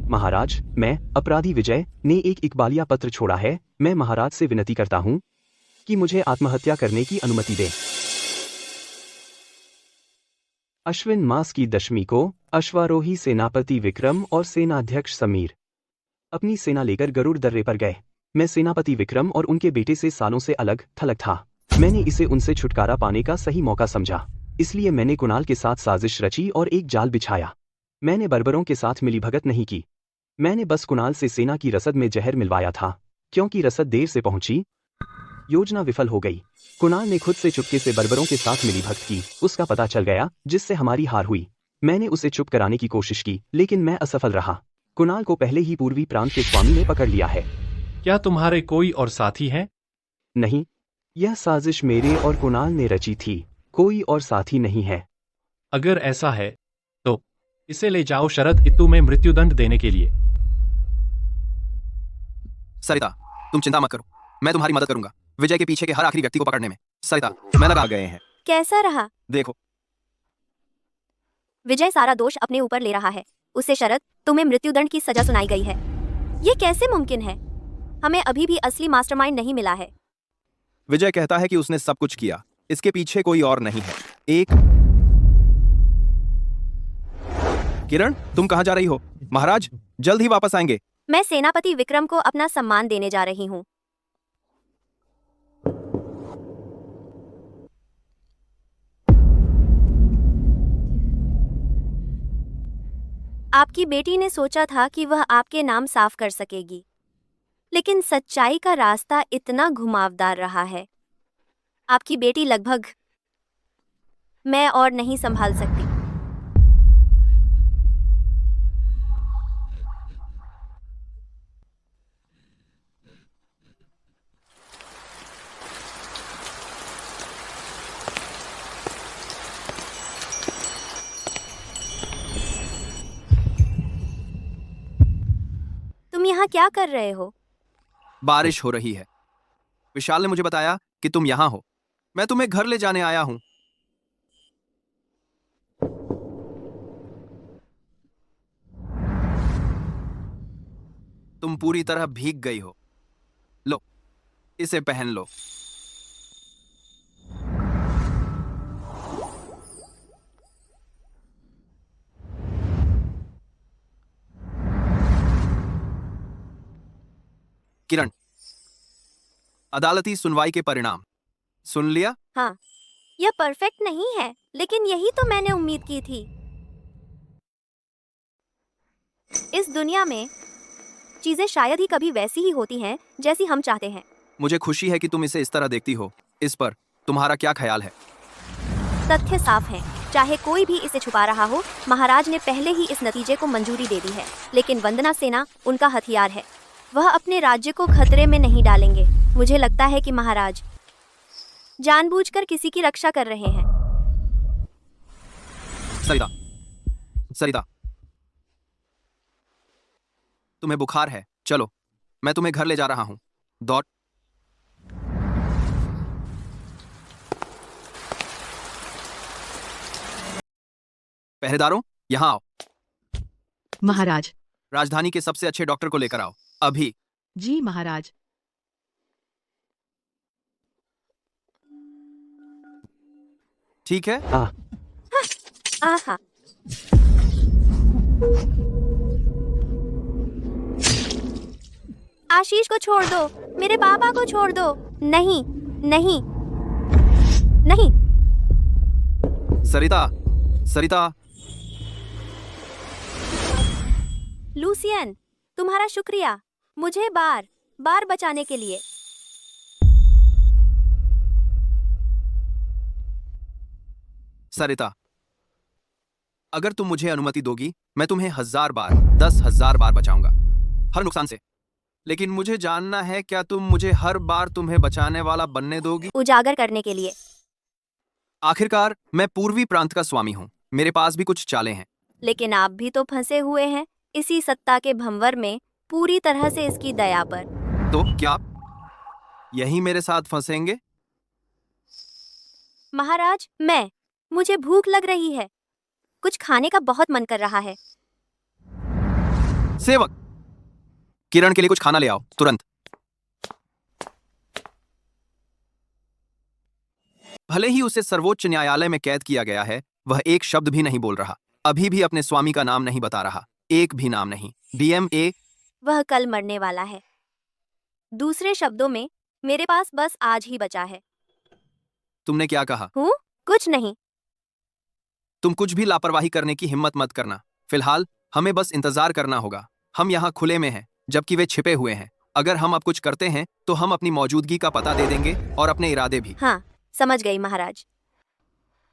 महाराज, मैं अपराधी विजय ने एक इकबालिया पत्र छोड़ा है। मैं महाराज से विनती करता हूँ कि मुझे आत्महत्या करने की अनुमति दें। अश्विन मास की दशमी को अश्वारोही सेनापति विक्रम और सेनाध्यक्ष समीर अपनी सेना लेकर गरुड़ दर्रे पर गए। मैं सेनापति विक्रम और उनके बेटे से सालों से अलग थलग था। मैंने इसे उनसे छुटकारा पाने का सही मौका समझा, इसलिए मैंने कुणाल के साथ साजिश रची और एक जाल बिछाया। मैंने बर्बरों के साथ मिलीभगत नहीं की। मैंने बस कुणाल से सेना की रसद में जहर मिलवाया था। क्योंकि रसद देर से पहुंची, योजना विफल हो गई। कुणाल ने खुद से चुपके से बर्बरों के साथ मिलीभगत की। उसका पता चल गया, जिससे हमारी हार हुई। मैंने उसे चुप कराने की कोशिश की, लेकिन मैं असफल रहा। कुणाल को पहले ही पूर्वी प्रांत के स्वामी ने पकड़ लिया है। क्या तुम्हारे कोई और साथी हैं? नहीं, यह साजिश मेरे और कुणाल ने रची थी। कोई और साथी नहीं है। अगर ऐसा है तो इसे ले जाओ शरद इत्तू में मृत्युदंड देने के लिए। सरिता, तुम चिंता मत करो, मैं तुम्हारी मदद करूंगा विजय के पीछे के हर आखिरी व्यक्ति को पकड़ने में। सरिता, मैं लगा गए हैं। कैसा रहा? देखो, विजय सारा दोष अपने ऊपर ले रहा है। उसे शरद, तुम्हें मृत्युदंड की सजा सुनाई गई है। ये कैसे मुमकिन है? हमें अभी भी असली मास्टरमाइंड नहीं मिला है। विजय कहता है कि उसने सब कुछ किया, इसके पीछे कोई और नहीं है। किरण, तुम कहां जा रही हो? महाराज जल्द ही वापस आएंगे। मैं सेनापति विक्रम को अपना सम्मान देने जा रही हूँ। आपकी बेटी ने सोचा था कि वह आपके नाम साफ कर सकेगी, लेकिन सच्चाई का रास्ता इतना घुमावदार रहा है। आपकी बेटी लगभग मैं और नहीं संभाल सकती। तुम यहाँ क्या कर रहे हो? बारिश हो रही है। विशाल ने मुझे बताया कि तुम यहाँ हो। मैं तुम्हें घर ले जाने आया हूँ। तुम पूरी तरह भीग गई हो। लो, इसे पहन लो। किरण, अदालती सुनवाई के परिणाम सुन लिया? हाँ, यह परफेक्ट नहीं है, लेकिन यही तो मैंने उम्मीद की थी। इस दुनिया में चीजें शायद ही कभी वैसी ही होती हैं जैसी हम चाहते हैं। मुझे खुशी है कि तुम इसे इस तरह देखती हो। इस पर तुम्हारा क्या ख्याल है? तथ्य साफ हैं। चाहे कोई भी इसे छुपा रहा हो, महाराज ने पहले ही इस नतीजे को मंजूरी दे दी है। लेकिन वंदना सेना उनका हथियार है। वह अपने राज्य को खतरे में नहीं डालेंगे। मुझे लगता है कि महाराज जानबूझकर किसी की रक्षा कर रहे हैं। सरिता, सरिता, तुम्हें बुखार है। चलो, मैं तुम्हें घर ले जा रहा हूं। दौड़। पहरेदारों, यहां आओ। महाराज। राजधानी के सबसे अच्छे डॉक्टर को लेकर आओ, अभी। जी महाराज। ठीक है? आहा। आशीष को छोड़ दो, मेरे पापा को छोड़ दो। नहीं, नहीं, नहीं। सरिता, सरिता। लूसियन, तुम्हारा शुक्रिया मुझे बार बार बचाने के लिए। सरिता, अगर तुम मुझे अनुमति दोगी, मैं तुम्हें 1000 बार, 10,000 बार बचाऊंगा, हर नुकसान से। लेकिन मुझे जानना है, क्या तुम मुझे हर बार तुम्हें बचाने वाला बनने दोगी? उजागर करने के लिए। आखिरकार मैं पूर्वी प्रांत का स्वामी हूँ। मेरे पास भी कुछ चालें हैं। लेकिन आप भी तो फंसे हुए हैं इसी सत्ता के भंवर में, पूरी तरह से इसकी दया पर। तो क्या यही मेरे साथ फंसेंगे? महाराज, मुझे भूख लग रही है। कुछ खाने का बहुत मन कर रहा है। सेवक, किरण के लिए कुछ खाना ले आओ, तुरंत। भले ही उसे सर्वोच्च न्यायालय में कैद किया गया है, वह एक शब्द भी नहीं बोल रहा। अभी भी अपने स्वामी का नाम नहीं बता रहा, एक भी नाम नहीं। DMA। वह कल मरने वाला है। दूसरे शब्दों में, मेरे पास बस आज ही बचा है। तुमने क्या कहा? कुछ नहीं। तुम कुछ भी लापरवाही करने की हिम्मत मत करना। फिलहाल हमें बस इंतजार करना होगा। हम यहाँ खुले में हैं, जबकि वे छिपे हुए हैं। अगर हम अब कुछ करते हैं तो हम अपनी मौजूदगी का पता दे देंगे और अपने इरादे भी। हाँ, समझ गई महाराज।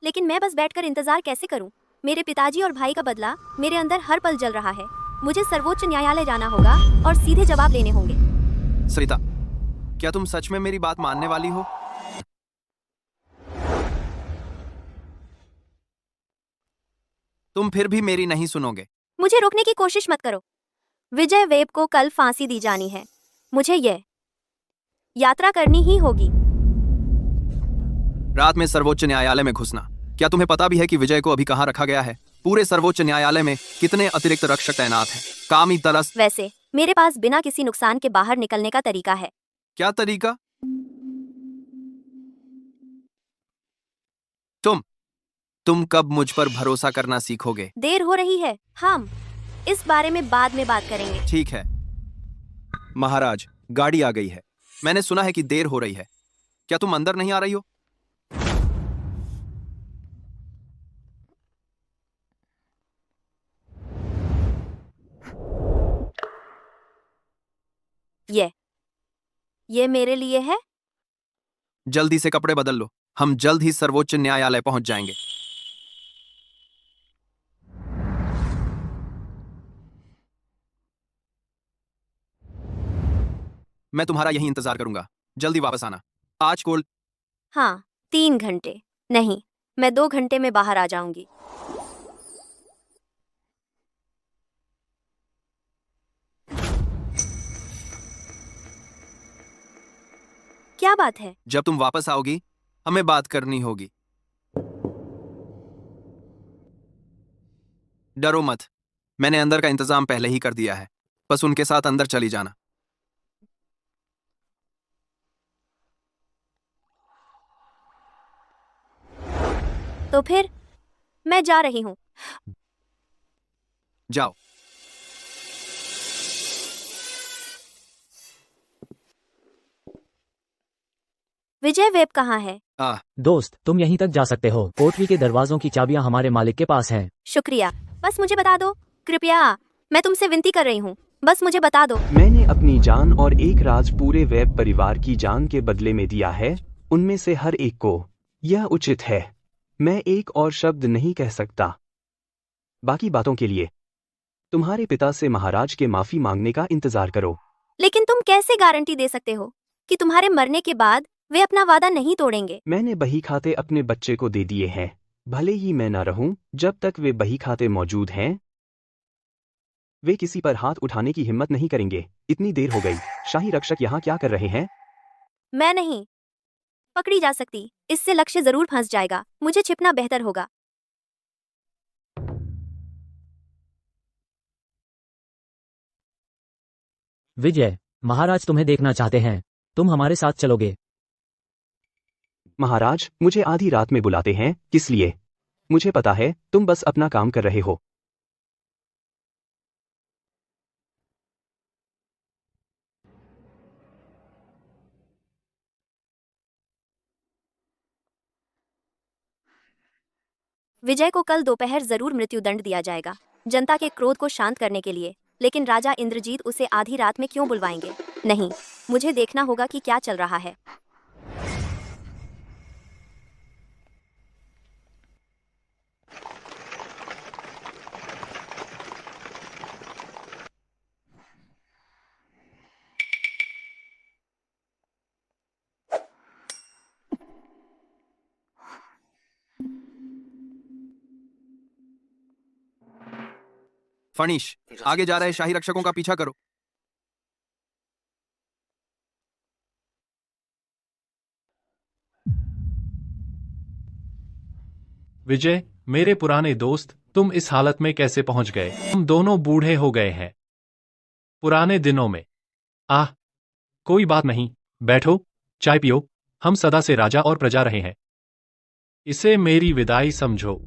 लेकिन मैं बस बैठकर इंतजार कैसे करूं? मेरे पिताजी और भाई का बदला मेरे अंदर हर पल जल रहा है। मुझे सर्वोच्च न्यायालय जाना होगा और सीधे जवाब लेने होंगे। सरिता, क्या तुम सच में मेरी बात मानने वाली हो? तुम फिर भी मेरी नहीं सुनोगे। मुझे रोकने की कोशिश मत करो। विजय वेब को कल फांसी दी जानी है। मुझे यह यात्रा करनी ही होगी। रात में सर्वोच्च न्यायालय में घुसना। क्या तुम्हें पता भी है कि विजय को अभी कहाँ रखा गया है? पूरे सर्वोच्च न्यायालय में कितने अतिरिक्त रक्षक तैनात हैं? कामी तरस। वैसे मेरे पास बिना किसी नुकसान के बाहर निकलने का तरीका है। क्या तरीका? तुम कब मुझ पर भरोसा करना सीखोगे? देर हो रही है, हम इस बारे में बाद में बात करेंगे। ठीक है। महाराज, गाड़ी आ गई है। मैंने सुना है कि देर हो रही है। क्या तुम अंदर नहीं आ रही हो? ये मेरे लिए है। जल्दी से कपड़े बदल लो, हम जल्द ही सर्वोच्च न्यायालय पहुंच जाएंगे। मैं तुम्हारा यही इंतजार करूंगा। जल्दी वापस आना। आज कोल। हाँ, 3 घंटे नहीं, मैं 2 घंटे में बाहर आ जाऊंगी। क्या बात है? जब तुम वापस आओगी, हमें बात करनी होगी। डरो मत, मैंने अंदर का इंतजाम पहले ही कर दिया है। बस उनके साथ अंदर चली जाना। तो फिर मैं जा रही हूँ। जाओ। विजय वेब कहाँ है? दोस्त, तुम यहीं तक जा सकते हो। कोठरी के दरवाजों की चाबियां हमारे मालिक के पास हैं। शुक्रिया, बस मुझे बता दो, कृपया, मैं तुमसे विनती कर रही हूँ, बस मुझे बता दो। मैंने अपनी जान और एक राज पूरे वेब परिवार की जान के बदले में दिया है, उनमें से हर एक को। यह उचित है। मैं एक और शब्द नहीं कह सकता। बाकी बातों के लिए तुम्हारे पिता से महाराज के माफी मांगने का इंतजार करो। लेकिन तुम कैसे गारंटी दे सकते हो कि तुम्हारे मरने के बाद वे अपना वादा नहीं तोड़ेंगे? मैंने बही खाते अपने बच्चे को दे दिए हैं। भले ही मैं न रहूं, जब तक वे बही खाते मौजूद हैं, वे किसी पर हाथ उठाने की हिम्मत नहीं करेंगे। इतनी देर हो गई। शाही रक्षक यहाँ क्या कर रहे हैं? मैं नहीं पकड़ी जा सकती, इससे लक्ष्य जरूर फंस जाएगा। मुझे छिपना बेहतर होगा। विजय, महाराज तुम्हें देखना चाहते हैं। तुम हमारे साथ चलोगे? महाराज मुझे आधी रात में बुलाते हैं, किस लिए? मुझे पता है तुम बस अपना काम कर रहे हो। विजय को कल दोपहर जरूर मृत्युदंड दिया जाएगा, जनता के क्रोध को शांत करने के लिए। लेकिन राजा इंद्रजीत उसे आधी रात में क्यों बुलवाएंगे? नहीं, मुझे देखना होगा कि क्या चल रहा है। फणीश, आगे जा रहे शाही रक्षकों का पीछा करो। विजय, मेरे पुराने दोस्त, तुम इस हालत में कैसे पहुंच गए? हम दोनों बूढ़े हो गए हैं। पुराने दिनों में। कोई बात नहीं, बैठो, चाय पियो। हम सदा से राजा और प्रजा रहे हैं। इसे मेरी विदाई समझो।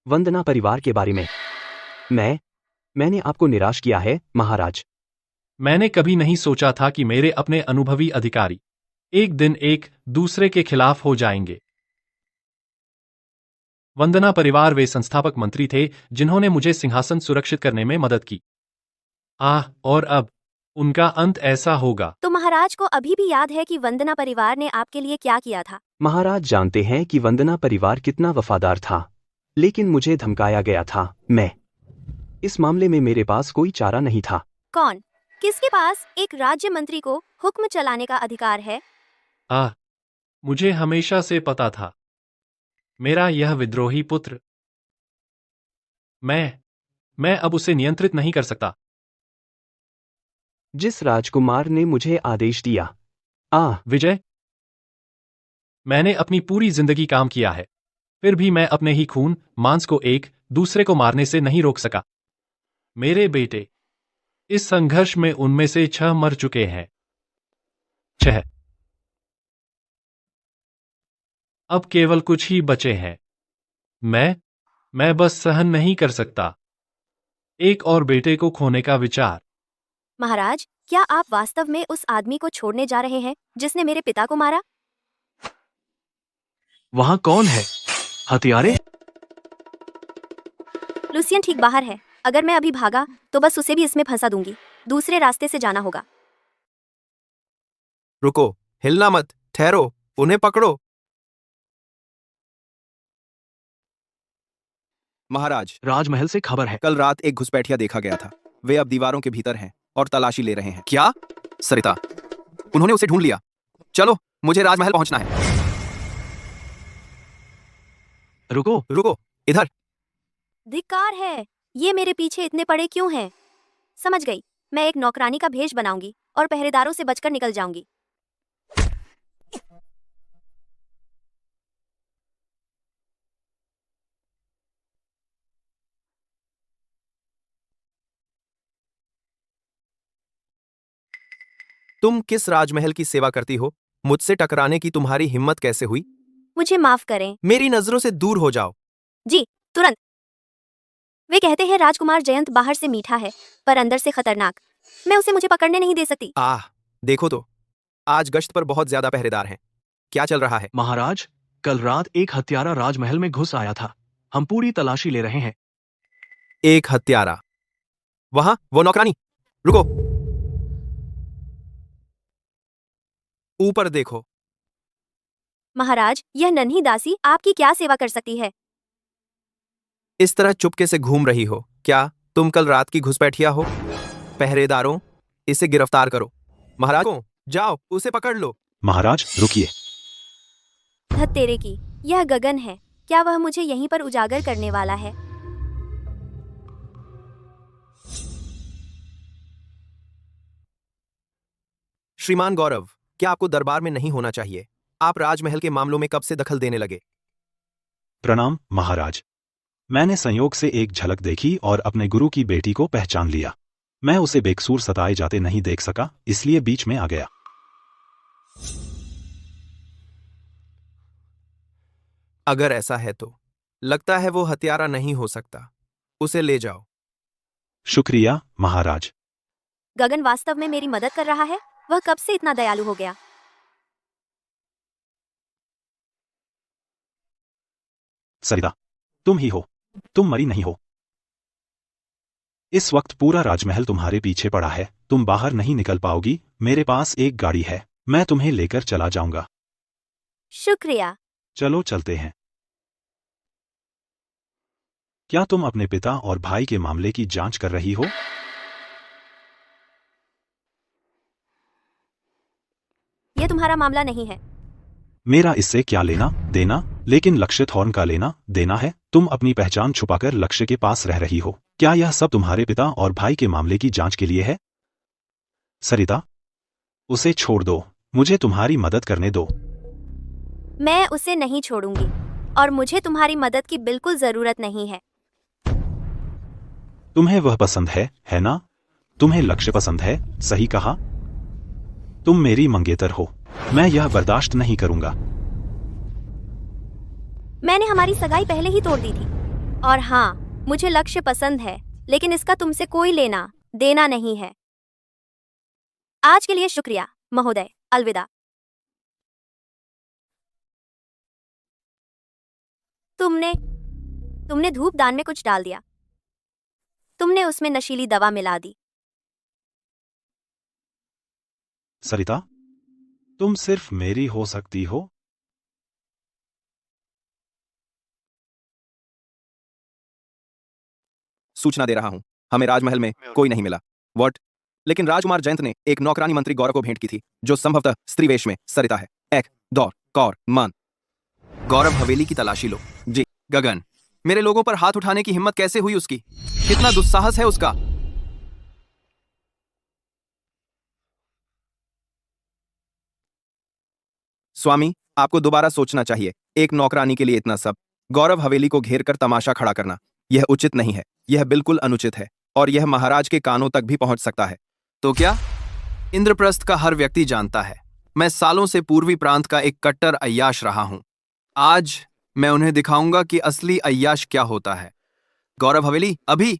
वंदना परिवार के बारे में मैंने आपको निराश किया है, महाराज। मैंने कभी नहीं सोचा था कि मेरे अपने अनुभवी अधिकारी एक दिन एक दूसरे के खिलाफ हो जाएंगे। वंदना परिवार वे संस्थापक मंत्री थे जिन्होंने मुझे सिंहासन सुरक्षित करने में मदद की। और अब उनका अंत ऐसा होगा। तो महाराज को अभी भी याद है कि वंदना परिवार ने आपके लिए क्या किया था? महाराज जानते हैं कि वंदना परिवार कितना वफादार था, लेकिन मुझे धमकाया गया था। इस मामले में मेरे पास कोई चारा नहीं था। कौन? किसके पास एक राज्य मंत्री को हुक्म चलाने का अधिकार है? मुझे हमेशा से पता था। मेरा यह विद्रोही पुत्र। मैं अब उसे नियंत्रित नहीं कर सकता। जिस राजकुमार ने मुझे आदेश दिया। विजय, मैंने अपनी पूरी जिंदगी काम किया है, फिर भी मैं अपने ही खून मांस को एक दूसरे को मारने से नहीं रोक सका। मेरे बेटे इस संघर्ष में उनमें से 6 मर चुके हैं। 6। अब केवल कुछ ही बचे हैं। मैं बस सहन नहीं कर सकता एक और बेटे को खोने का विचार। महाराज, क्या आप वास्तव में उस आदमी को छोड़ने जा रहे हैं जिसने मेरे पिता को मारा? वहां कौन है? हथियारे? लुसियन ठीक बाहर है। अगर मैं अभी भागा तो बस उसे भी इसमें फंसा दूंगी। दूसरे रास्ते से जाना होगा। रुको, हिलना मत, ठहरो, उन्हें पकड़ो। महाराज, राजमहल से खबर है। कल रात एक घुसपैठिया देखा गया था। वे अब दीवारों के भीतर हैं और तलाशी ले रहे हैं। क्या? सरिता, उन्होंने उसे ढूंढ लिया। चलो, मुझे राजमहल पहुंचना है। रुको, इधर। धिक्कार है, ये मेरे पीछे इतने पड़े क्यों हैं? समझ गई, मैं एक नौकरानी का भेष बनाऊंगी और पहरेदारों से बचकर निकल जाऊंगी। तुम किस राजमहल की सेवा करती हो? मुझसे टकराने की तुम्हारी हिम्मत कैसे हुई? मुझे माफ करें। मेरी नजरों से दूर हो जाओ। जी, तुरंत। वे कहते हैं राजकुमार जयंत बाहर से मीठा है पर अंदर से खतरनाक। मैं उसे मुझे पकड़ने नहीं दे सकती। देखो तो, आज गश्त पर बहुत ज्यादा पहरेदार हैं। क्या चल रहा है? महाराज, कल रात एक हत्यारा राजमहल में घुस आया था। हम पूरी तलाशी ले रहे हैं। एक हत्यारा? वहां वो नौकरानी? रुको, ऊपर देखो। महाराज, यह नन्ही दासी आपकी क्या सेवा कर सकती है? इस तरह चुपके से घूम रही हो? क्या तुम कल रात की घुसपैठिया हो? पहरेदारों, इसे गिरफ्तार करो। महाराज को जाओ, उसे पकड़ लो। महाराज रुकिए। धत तेरे की, यह गगन है। क्या वह मुझे यहीं पर उजागर करने वाला है? श्रीमान गौरव, क्या आपको दरबार में नहीं होना चाहिए? आप राजमहल के मामलों में कब से दखल देने लगे? प्रणाम महाराज। मैंने संयोग से एक झलक देखी और अपने गुरु की बेटी को पहचान लिया। मैं उसे बेकसूर सताए जाते नहीं देख सका, इसलिए बीच में आ गया। अगर ऐसा है तो लगता है वो हत्यारा नहीं हो सकता। उसे ले जाओ। शुक्रिया महाराज। गगन वास्तव में मेरी मदद कर रहा है। वह कब से इतना दयालु हो गया? सरिता, तुम ही हो। तुम मरी नहीं हो। इस वक्त पूरा राजमहल तुम्हारे पीछे पड़ा है। तुम बाहर नहीं निकल पाओगी। मेरे पास एक गाड़ी है, मैं तुम्हें लेकर चला जाऊंगा। शुक्रिया। चलो चलते हैं। क्या तुम अपने पिता और भाई के मामले की जांच कर रही हो? यह तुम्हारा मामला नहीं है। मेरा इससे क्या लेना देना? लेकिन लक्ष्य थॉर्न का लेना देना है। तुम अपनी पहचान छुपाकर लक्ष्य के पास रह रही हो। क्या यह सब तुम्हारे पिता और भाई के मामले की जांच के लिए है? सरिता, उसे छोड़ दो। मुझे तुम्हारी मदद करने दो। मैं उसे नहीं छोड़ूंगी और मुझे तुम्हारी मदद की बिल्कुल जरूरत नहीं है। तुम्हें वह पसंद है ना? तुम्हें लक्ष्य पसंद है, सही कहा। तुम मेरी मंगेतर हो। मैं यह बर्दाश्त नहीं करूंगा। मैंने हमारी सगाई पहले ही तोड़ दी थी। और हाँ, मुझे लक्ष्य पसंद है, लेकिन इसका तुमसे कोई लेना देना नहीं है। आज के लिए शुक्रिया महोदय, अलविदा। तुमने धूपदान में कुछ डाल दिया। तुमने उसमें नशीली दवा मिला दी। सरिता, तुम सिर्फ मेरी हो सकती हो। सूचना दे रहा हूं, हमें राजमहल में कोई नहीं मिला। व्हाट? लेकिन राजकुमार जयंत ने एक नौकरानी मंत्री गौरव को भेंट की थी, जो संभवतः स्त्री वेश में सरिता है। एक दौर कौर मान। गौरव, हवेली की तलाशी लो। जी। गगन, मेरे लोगों पर हाथ उठाने की हिम्मत कैसे हुई उसकी? कितना दुस्साहस है उसका! स्वामी, आपको दोबारा सोचना चाहिए। एक नौकरानी के लिए इतना सब। गौरव हवेली को घेर कर तमाशा खड़ा करना, यह उचित नहीं है। यह बिल्कुल अनुचित है और यह महाराज के कानों तक भी पहुंच सकता है। तो क्या? इंद्रप्रस्थ का हर व्यक्ति जानता है, मैं सालों से पूर्वी प्रांत का एक कट्टर अय्याश रहा हूं। आज मैं उन्हें दिखाऊंगा कि असली अय्याश क्या होता है। गौरव हवेली, अभी!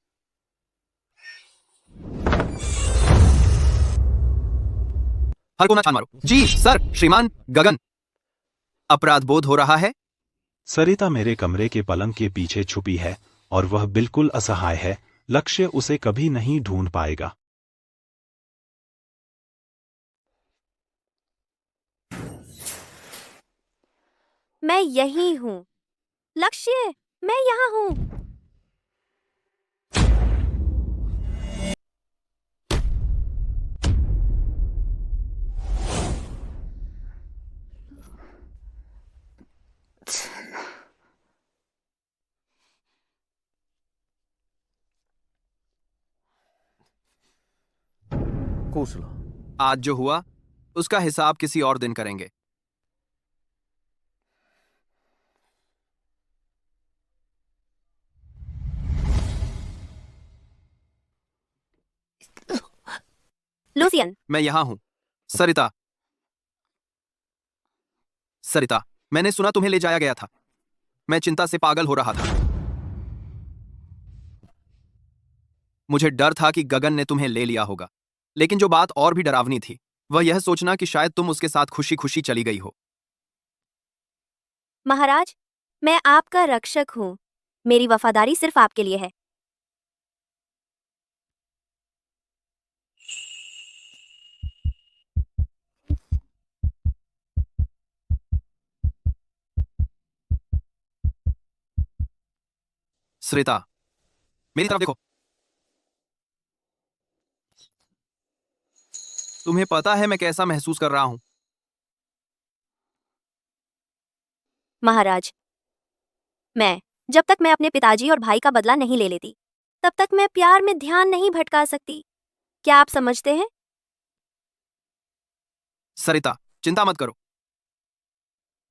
हर कोना छान मारो। जी सर। श्रीमान गगन, अपराध बोध हो रहा है। सरिता मेरे कमरे के पलंग के पीछे छुपी है और वह बिल्कुल असहाय है। लक्ष्य उसे कभी नहीं ढूंढ पाएगा। मैं यही हूँ। लक्ष्य, मैं यहाँ हूँ। खुश रहो। आज जो हुआ उसका हिसाब किसी और दिन करेंगे। लूसियन, मैं यहां हूं। सरिता, सरिता, मैंने सुना तुम्हें ले जाया गया था। मैं चिंता से पागल हो रहा था। मुझे डर था कि गगन ने तुम्हें ले लिया होगा, लेकिन जो बात और भी डरावनी थी वह यह सोचना कि शायद तुम उसके साथ खुशी खुशी चली गई हो। महाराज, मैं आपका रक्षक हूँ। मेरी वफादारी सिर्फ आपके लिए है। सरिता, मेरी तरफ देखो। तुम्हें पता है मैं कैसा महसूस कर रहा हूं? महाराज, जब तक मैं अपने पिताजी और भाई का बदला नहीं ले लेती, तब तक मैं प्यार में ध्यान नहीं भटका सकती। क्या आप समझते हैं? सरिता, चिंता मत करो।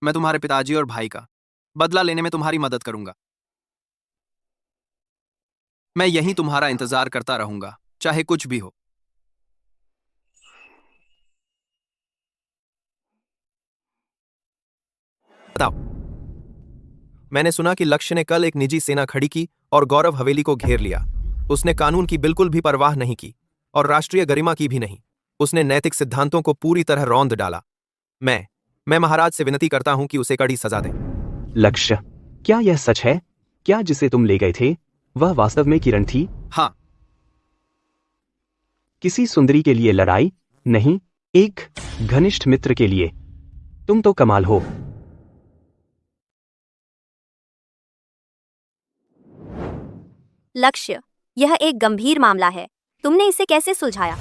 मैं तुम्हारे पिताजी और भाई का बदला लेने में तुम्हारी मदद करूंगा। मैं यहीं तुम्हारा इंतजार करता रहूंगा, चाहे कुछ भी हो। बताओ। मैंने सुना कि लक्ष्य ने कल एक निजी सेना खड़ी की और गौरव हवेली को घेर लिया। उसने कानून की बिल्कुल भी परवाह नहीं की और राष्ट्रीय गरिमा की भी नहीं। उसने नैतिक सिद्धांतों को पूरी तरह रौंद डाला। मैं महाराज से विनती करता हूं कि उसे कड़ी सजा दें। लक्ष्य, क्या यह सच है? क्या जिसे तुम ले गए थे वह वास्तव में किरण थी? हाँ। किसी सुंदरी के लिए लड़ाई नहीं, एक घनिष्ठ मित्र के लिए। तुम तो कमाल हो। लक्ष्य, यह एक गंभीर मामला है। तुमने इसे कैसे सुलझाया?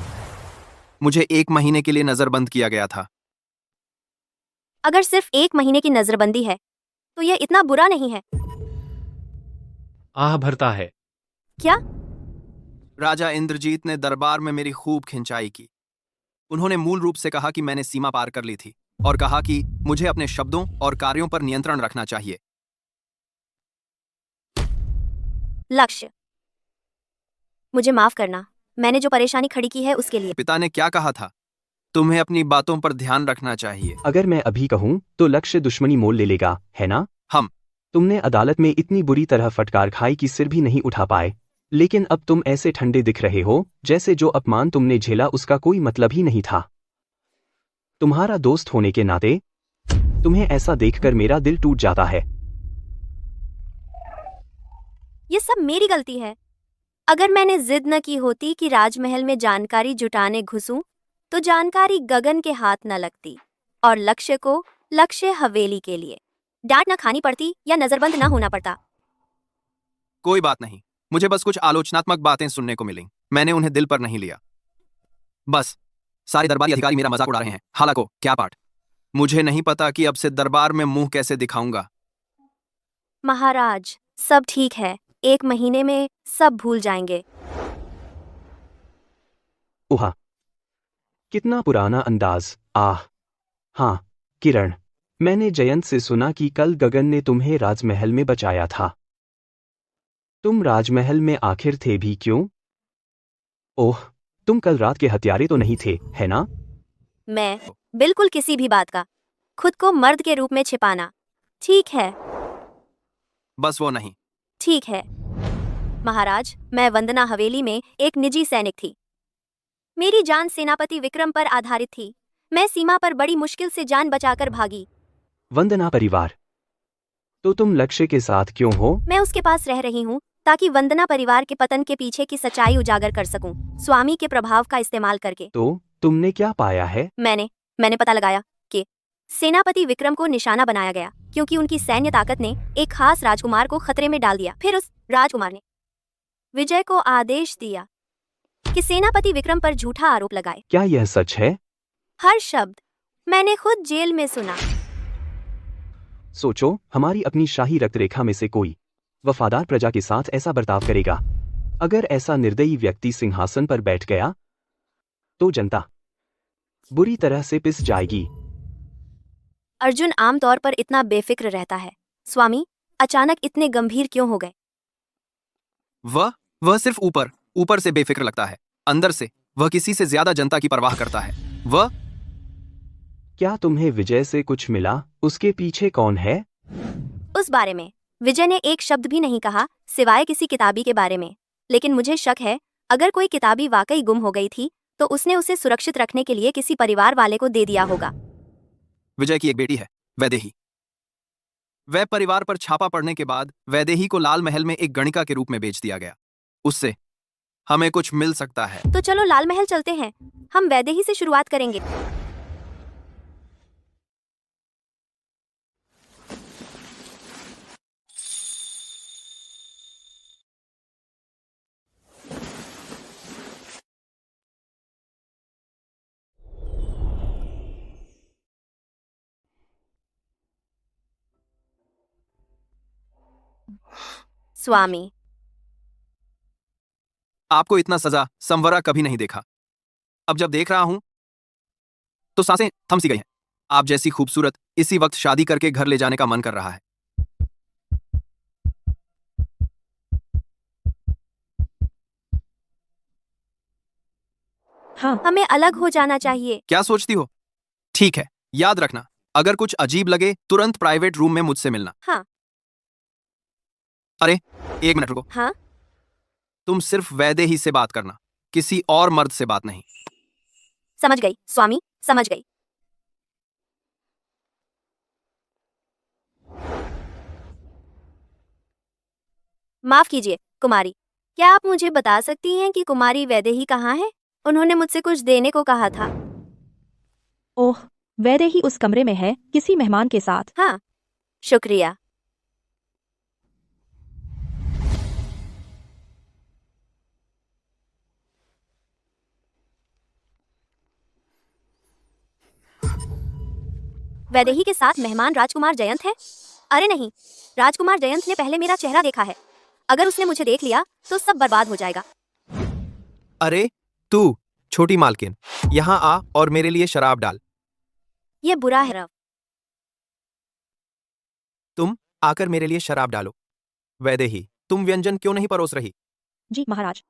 मुझे 1 महीने के लिए नजरबंद किया गया था। अगर सिर्फ 1 महीने की नजरबंदी है तो यह इतना बुरा नहीं है। आह भरता है। क्या? राजा इंद्रजीत ने दरबार में मेरी खूब खिंचाई की। उन्होंने मूल रूप से कहा कि मैंने सीमा पार कर ली थी और कहा कि मुझे अपने शब्दों और कार्यों पर नियंत्रण रखना चाहिए। लक्ष्य, मुझे माफ करना। मैंने जो परेशानी खड़ी की है उसके लिए। पिता ने क्या कहा था? तुम्हें अपनी बातों पर ध्यान रखना चाहिए। अगर मैं अभी कहूं तो लक्ष्य दुश्मनी मोल ले लेगा, है ना? तुमने अदालत में इतनी बुरी तरह फटकार खाई कि सिर भी नहीं उठा पाए, लेकिन अब तुम ऐसे ठंडे दिख रहे हो जैसे जो अपमान तुमने झेला उसका कोई मतलब ही नहीं था। तुम्हारा दोस्त होने के नाते तुम्हें ऐसा देखकर मेरा दिल टूट जाता है। ये सब मेरी गलती है। अगर मैंने जिद न की होती कि राजमहल में जानकारी जुटाने घुसूं, तो जानकारी गगन के हाथ न लगती और लक्ष्य हवेली के लिए डांट न खानी पड़ती या नजरबंद न होना पड़ता। कोई बात नहीं, मुझे बस कुछ आलोचनात्मक बातें सुनने को मिली। मैंने उन्हें दिल पर नहीं लिया। बस सारे दरबारी अधिकारी मेरा मजाक उड़ा रहे हैं। हालांकि क्या पाठ, मुझे नहीं पता कि अब से दरबार में मुंह कैसे दिखाऊंगा। महाराज, सब ठीक है। 1 महीने में सब भूल जाएंगे। ओहा, कितना पुराना अंदाज। आह हाँ किरण, मैंने जयंत से सुना कि कल गगन ने तुम्हें राजमहल में बचाया था। तुम राजमहल में आखिर थे भी क्यों? ओह, तुम कल रात के हत्यारे तो नहीं थे, है ना? मैं बिल्कुल किसी भी बात का खुद को मर्द के रूप में छिपाना ठीक है? बस वो नहीं। ठीक है महाराज, मैं वंदना हवेली में एक निजी सैनिक थी। मेरी जान सेनापति विक्रम पर आधारित थी। मैं सीमा पर बड़ी मुश्किल से जान बचाकर भागी। वंदना परिवार? तो तुम लक्ष्य के साथ क्यों हो? मैं उसके पास रह रही हूँ ताकि वंदना परिवार के पतन के पीछे की सच्चाई उजागर कर सकूं, स्वामी के प्रभाव का इस्तेमाल करके। तो तुमने क्या पाया है? मैंने पता लगाया कि सेनापति विक्रम को निशाना बनाया गया क्योंकि उनकी सैन्य ताकत ने एक खास राजकुमार को खतरे में डाल दिया। फिर उस राजकुमार ने विजय को आदेश दिया कि सेनापति विक्रम पर झूठा आरोप लगाए। क्या यह सच है? हर शब्द मैंने खुद जेल में सुना। सोचो, हमारी अपनी शाही रक्तरेखा में से कोई वफादार प्रजा के साथ ऐसा बर्ताव करेगा। अगर ऐसा निर्दयी व्यक्ति सिंहासन पर बैठ गया तो जनता बुरी तरह से पिस जाएगी। अर्जुन आमतौर पर इतना बेफिक्र रहता है। स्वामी, अचानक इतने गंभीर क्यों हो गए? वह सिर्फ ऊपर से बेफिक्र लगता है, अंदर से वह किसी से ज्यादा जनता की परवाह करता है। वह क्या तुम्हें विजय से कुछ मिला? उसके पीछे कौन है? उस बारे में विजय ने एक शब्द भी नहीं कहा, सिवाय किसी किताबी के बारे में। लेकिन मुझे शक है, अगर कोई किताबी वाकई गुम हो गई थी तो उसने उसे सुरक्षित रखने के लिए किसी परिवार वाले को दे दिया होगा। विजय की एक बेटी है, वैदेही। वह परिवार पर छापा पड़ने के बाद वैदेही को लाल महल में एक गणिका के रूप में बेच दिया गया। उससे हमें कुछ मिल सकता है। तो चलो लाल महल चलते हैं। हम वैदेही से शुरुआत करेंगे। स्वामी, आपको इतना सजा संवरा कभी नहीं देखा। अब जब देख रहा हूं तो सांसें थम सी गई हैं। आप जैसी खूबसूरत इसी वक्त शादी करके घर ले जाने का मन कर रहा है। हाँ, हमें अलग हो जाना चाहिए। क्या सोचती हो? ठीक है, याद रखना, अगर कुछ अजीब लगे तुरंत प्राइवेट रूम में मुझसे मिलना। हाँ। अरे, एक मिनट रुको। हाँ? तुम सिर्फ वैदेही से बात करना, किसी और मर्द से बात नहीं। समझ गई स्वामी, समझ गई। माफ कीजिए कुमारी, क्या आप मुझे बता सकती हैं कि कुमारी वैदेही कहाँ है? उन्होंने मुझसे कुछ देने को कहा था। ओह, वैदेही उस कमरे में है, किसी मेहमान के साथ। हाँ, शुक्रिया। वैदेही के साथ मेहमान राजकुमार जयंत है? अरे नहीं, राजकुमार जयंत ने पहले मेरा चेहरा देखा है। अगर उसने मुझे देख लिया तो सब बर्बाद हो जाएगा। अरे तू छोटी मालकिन, यहाँ आ और मेरे लिए शराब डाल। ये बुरा है रव। तुम आकर मेरे लिए शराब डालो। वैदेही, तुम व्यंजन क्यों नहीं परोस रही? जी महाराज।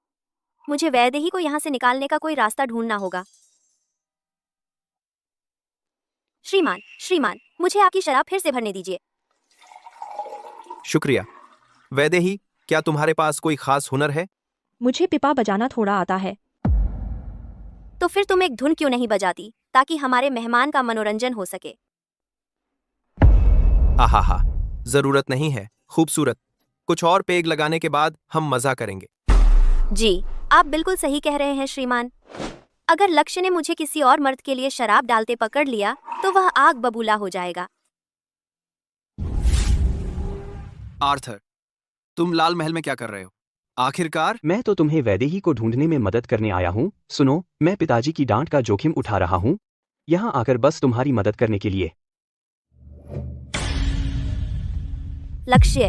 मुझे वैदेही को यहाँ से निकालने का कोई रास्ता ढूंढना होगा। श्रीमान, मुझे आपकी शराब फिर से भरने दीजिए। शुक्रिया। वैदेही, क्या तुम्हारे पास कोई खास हुनर है? मुझे पिपा बजाना थोड़ा आता है। तो फिर तुम एक धुन क्यों नहीं बजाती, ताकि हमारे मेहमान का मनोरंजन हो सके? आहा, जरूरत नहीं है खूबसूरत। कुछ और पेग लगाने के बाद हम मजा करेंगे। जी, आप बिल्कुल सही कह रहे हैं श्रीमान। अगर लक्ष्य ने मुझे किसी और मर्द के लिए शराब डालते पकड़ लिया तो वह आग बबूला हो जाएगा। आर्थर, तुम लाल महल में क्या कर रहे हो? आखिरकार मैं तो तुम्हें वैदेही को ढूंढने में मदद करने आया हूँ। सुनो, मैं पिताजी की डांट का जोखिम उठा रहा हूँ, यहाँ आकर बस तुम्हारी मदद करने के लिए। लक्ष्य?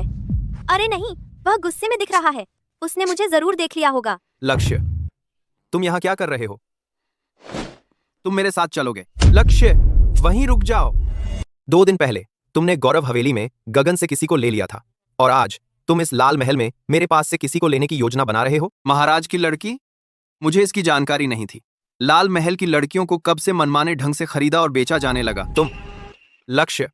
अरे नहीं, वह गुस्से में दिख रहा है। उसने मुझे जरूर देख लिया होगा। लक्ष्य, तुम यहाँ क्या कर रहे हो? तुम मेरे साथ चलोगे? लक्ष्य, वहीं रुक जाओ। 2 दिन पहले तुमने गौरव हवेली में गगन से किसी को ले लिया था, और आज तुम इस लाल महल में मेरे पास से किसी को लेने की योजना बना रहे हो। महाराज की लड़की? मुझे इसकी जानकारी नहीं थी। लाल महल की लड़कियों को कब से मनमाने ढंग से खरीदा और बेचा जाने लगा। तुम लक्ष्य,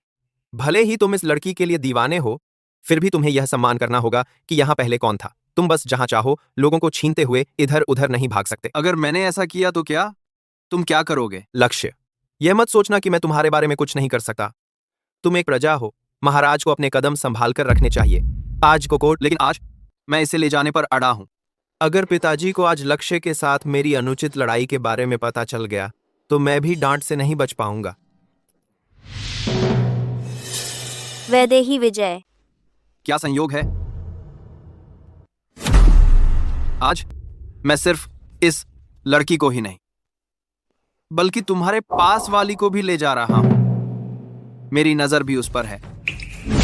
भले ही तुम इस लड़की के लिए दीवाने हो, फिर भी तुम्हें यह सम्मान करना होगा कि यहाँ पहले कौन था। तुम बस जहां चाहो लोगों को छीनते हुए इधर उधर नहीं भाग सकते। अगर मैंने ऐसा किया तो क्या? तुम क्या करोगे? लक्ष्य, यह मत सोचना कि मैं तुम्हारे बारे में कुछ नहीं कर सकता। तुम एक प्रजा हो, महाराज को अपने कदम संभाल कर रखने चाहिए। आज को कोर्ट, लेकिन आज मैं इसे ले जाने पर अड़ा हूं। अगर पिताजी को आज लक्ष्य के साथ मेरी अनुचित लड़ाई के बारे में पता चल गया तो मैं भी डांट से नहीं बच पाऊंगा। वैदेही विजय। क्या संयोग है? आज मैं सिर्फ इस लड़की को ही नहीं, बल्कि तुम्हारे पास वाली को भी ले जा रहा हूं। मेरी नजर भी उस पर है।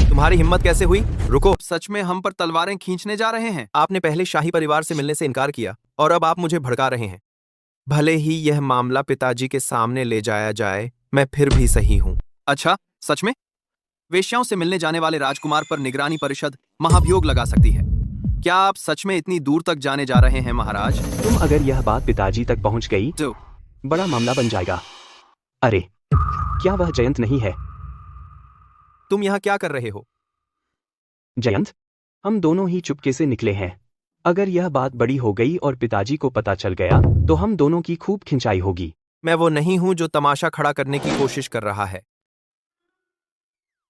तुम्हारी हिम्मत कैसे हुई? रुको, सच में हम पर तलवारें खींचने जा रहे हैं? आपने पहले शाही परिवार से मिलने से इनकार किया और अब आप मुझे भड़का रहे हैं। भले ही यह मामला पिताजी के सामने ले जाया जाए, मैं फिर भी सही हूँ। अच्छा, सच में? वेश्याओं से मिलने जाने वाले राजकुमार पर निगरानी परिषद महाभियोग लगा सकती है। क्या आप सच में इतनी दूर तक जाने जा रहे हैं महाराज? तुम अगर यह बात पिताजी तक पहुंच गई तो बड़ा मामला बन जाएगा। अरे, क्या वह जयंत नहीं है? तुम यहाँ क्या कर रहे हो? जयंत, हम दोनों ही चुपके से निकले हैं। अगर यह बात बड़ी हो गई और पिताजी को पता चल गया तो हम दोनों की खूब खिंचाई होगी। मैं वो नहीं हूं जो तमाशा खड़ा करने की कोशिश कर रहा है।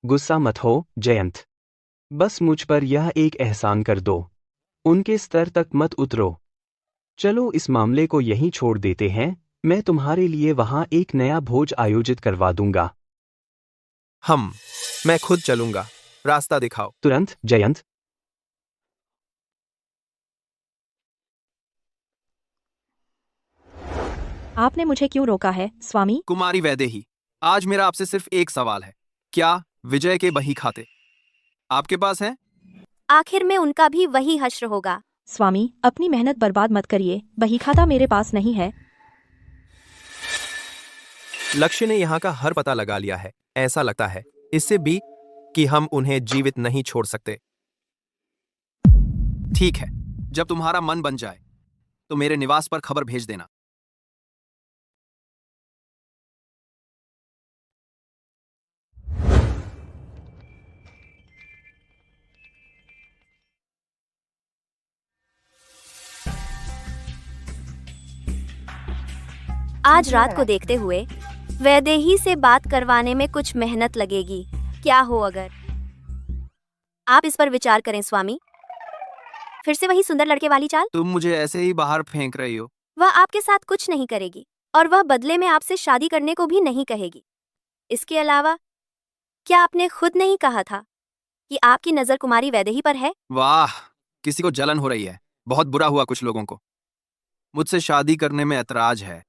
गुस्सा मत हो जयंत, बस मुझ पर यह एक एहसान कर दो, उनके स्तर तक मत उतरो। चलो इस मामले को यहीं छोड़ देते हैं, मैं तुम्हारे लिए वहां एक नया भोज आयोजित करवा दूंगा। मैं खुद चलूंगा, रास्ता दिखाओ। तुरंत जयंत। आपने मुझे क्यों रोका है स्वामी? कुमारी वैदेही, आज मेरा आपसे सिर्फ एक सवाल है। क्या विजय के बही खाते आपके पास हैं? आखिर में उनका भी वही हश्र होगा। स्वामी, अपनी मेहनत बर्बाद मत करिए, बही खाता मेरे पास नहीं है। लक्ष्य ने यहाँ का हर पता लगा लिया है। ऐसा लगता है इससे भी कि हम उन्हें जीवित नहीं छोड़ सकते। ठीक है, जब तुम्हारा मन बन जाए तो मेरे निवास पर खबर भेज देना। आज रात को देखते हुए वैदेही से बात करवाने में कुछ मेहनत लगेगी। क्या हो अगर आप इस पर विचार करें स्वामी। फिर से वही सुंदर लड़के वाली चाल। तुम मुझे ऐसे ही बाहर फेंक रही हो। वह आपके साथ कुछ नहीं करेगी और वह बदले में आपसे शादी करने को भी नहीं कहेगी। इसके अलावा क्या आपने खुद नहीं कहा था कि आपकी नजर कुमारी वैदेही पर है? वाह, किसी को जलन हो रही है। बहुत बुरा हुआ कुछ लोगों को। मुझसे शादी करने में ऐतराज है।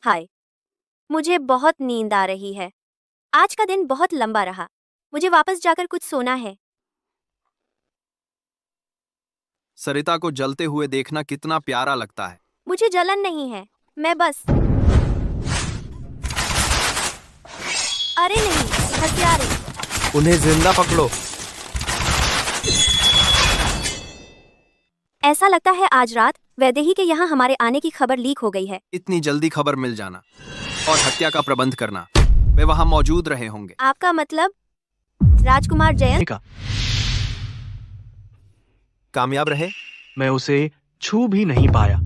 हाय, मुझे बहुत नींद आ रही है। आज का दिन बहुत लंबा रहा। मुझे वापस जाकर कुछ सोना है। सरिता को जलते हुए देखना कितना प्यारा लगता है। मुझे जलन नहीं है, मैं बस। अरे नहीं, हथियारे। उन्हें जिंदा पकड़ो। ऐसा लगता है आज रात वैदेही के यहाँ हमारे आने की खबर लीक हो गई है। इतनी जल्दी खबर मिल जाना और हत्या का प्रबंध करना, वे वहां मौजूद रहे होंगे। आपका मतलब राजकुमार जयंत? कामयाब रहे? मैं उसे छू भी नहीं पाया।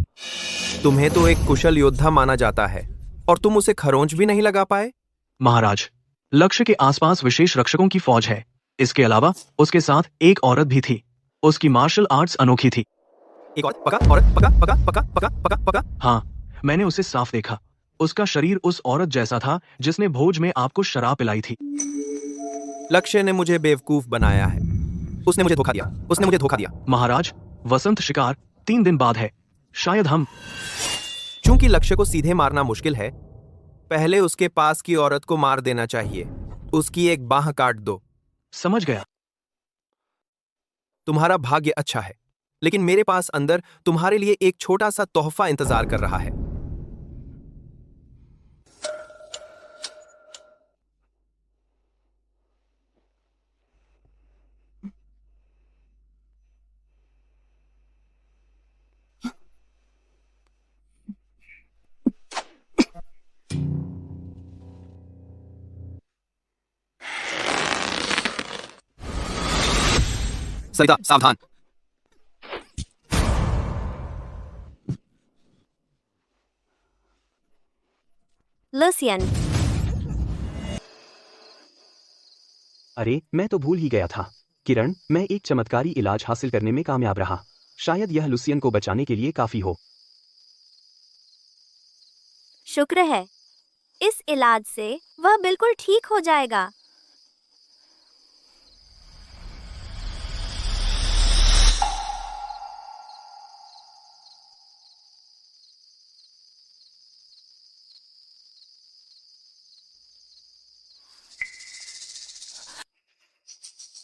तुम्हें तो एक कुशल योद्धा माना जाता है और तुम उसे खरोंच भी नहीं लगा पाए। महाराज, लक्ष्य के आसपास विशेष रक्षकों की फौज है। इसके अलावा उसके साथ एक औरत भी थी। उसकी मार्शल आर्ट्स अनोखी थी। एक औरत पका। हाँ, मैंने उसे साफ देखा। उसका शरीर उस औरत जैसा था जिसने भोज में आपको शराब पिलाई थी। लक्ष्य ने मुझे बेवकूफ बनाया है। उसने मुझे धोखा दिया। महाराज, वसंत शिकार 3 दिन बाद है। शायद हम। चूंकि लक्ष्य को सीधे मारना मुश्किल है, पहले उसके पास की औरत को मार देना चाहिए। उसकी एक बाह काट दो। समझ गया। तुम्हारा भाग्य अच्छा है, लेकिन मेरे पास अंदर तुम्हारे लिए एक छोटा सा तोहफा इंतजार कर रहा है। सरिता, सावधान। लुसियन, अरे, मैं तो भूल ही गया था। किरण, मैं एक चमत्कारी इलाज हासिल करने में कामयाब रहा। शायद यह लुसियन को बचाने के लिए काफी हो। शुक्र है, इस इलाज से वह बिल्कुल ठीक हो जाएगा।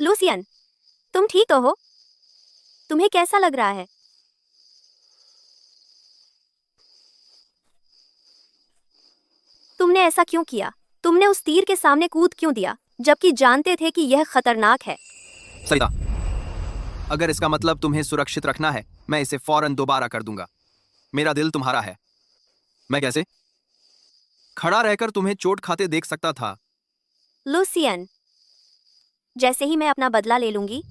लुसियन, तुम ठीक तो हो? तुम्हें कैसा लग रहा है? तुमने ऐसा क्यों किया? तुमने उस तीर के सामने कूद क्यों दिया, जबकि जानते थे कि यह खतरनाक है? सरिता, अगर इसका मतलब तुम्हें सुरक्षित रखना है, मैं इसे फौरन दोबारा कर दूंगा। मेरा दिल तुम्हारा है। मैं कैसे खड़ा रहकर तुम्हें चोट खाते देख सकता था? लुसियन, जैसे ही मैं अपना बदला ले लूंगी,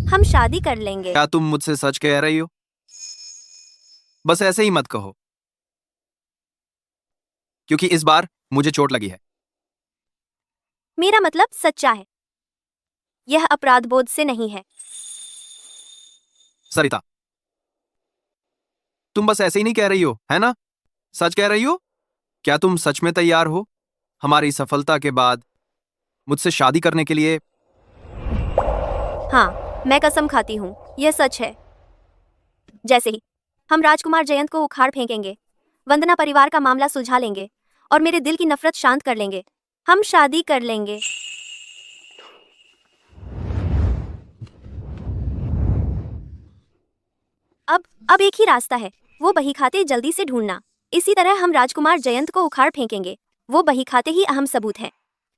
हम शादी कर लेंगे। क्या तुम मुझसे सच कह रही हो? बस ऐसे ही मत कहो, क्योंकि इस बार मुझे चोट लगी है। मेरा मतलब सच्चा है, यह अपराध बोध से नहीं है। सरिता, तुम बस ऐसे ही नहीं कह रही हो, है ना? सच कह रही हो? क्या तुम सच में तैयार हो हमारी सफलता के बाद मुझसे शादी करने के लिए? हाँ, मैं कसम खाती हूँ, यह सच है। जैसे ही हम राजकुमार जयंत को उखाड़ फेंकेंगे, वंदना परिवार का मामला सुलझा लेंगे और मेरे दिल की नफरत शांत कर लेंगे, हम शादी कर लेंगे। अब एक ही रास्ता है, वो बही खाते जल्दी से ढूंढना। इसी तरह हम राजकुमार जयंत को उखाड़ फेंकेंगे। वो बही खाते ही अहम सबूत हैं।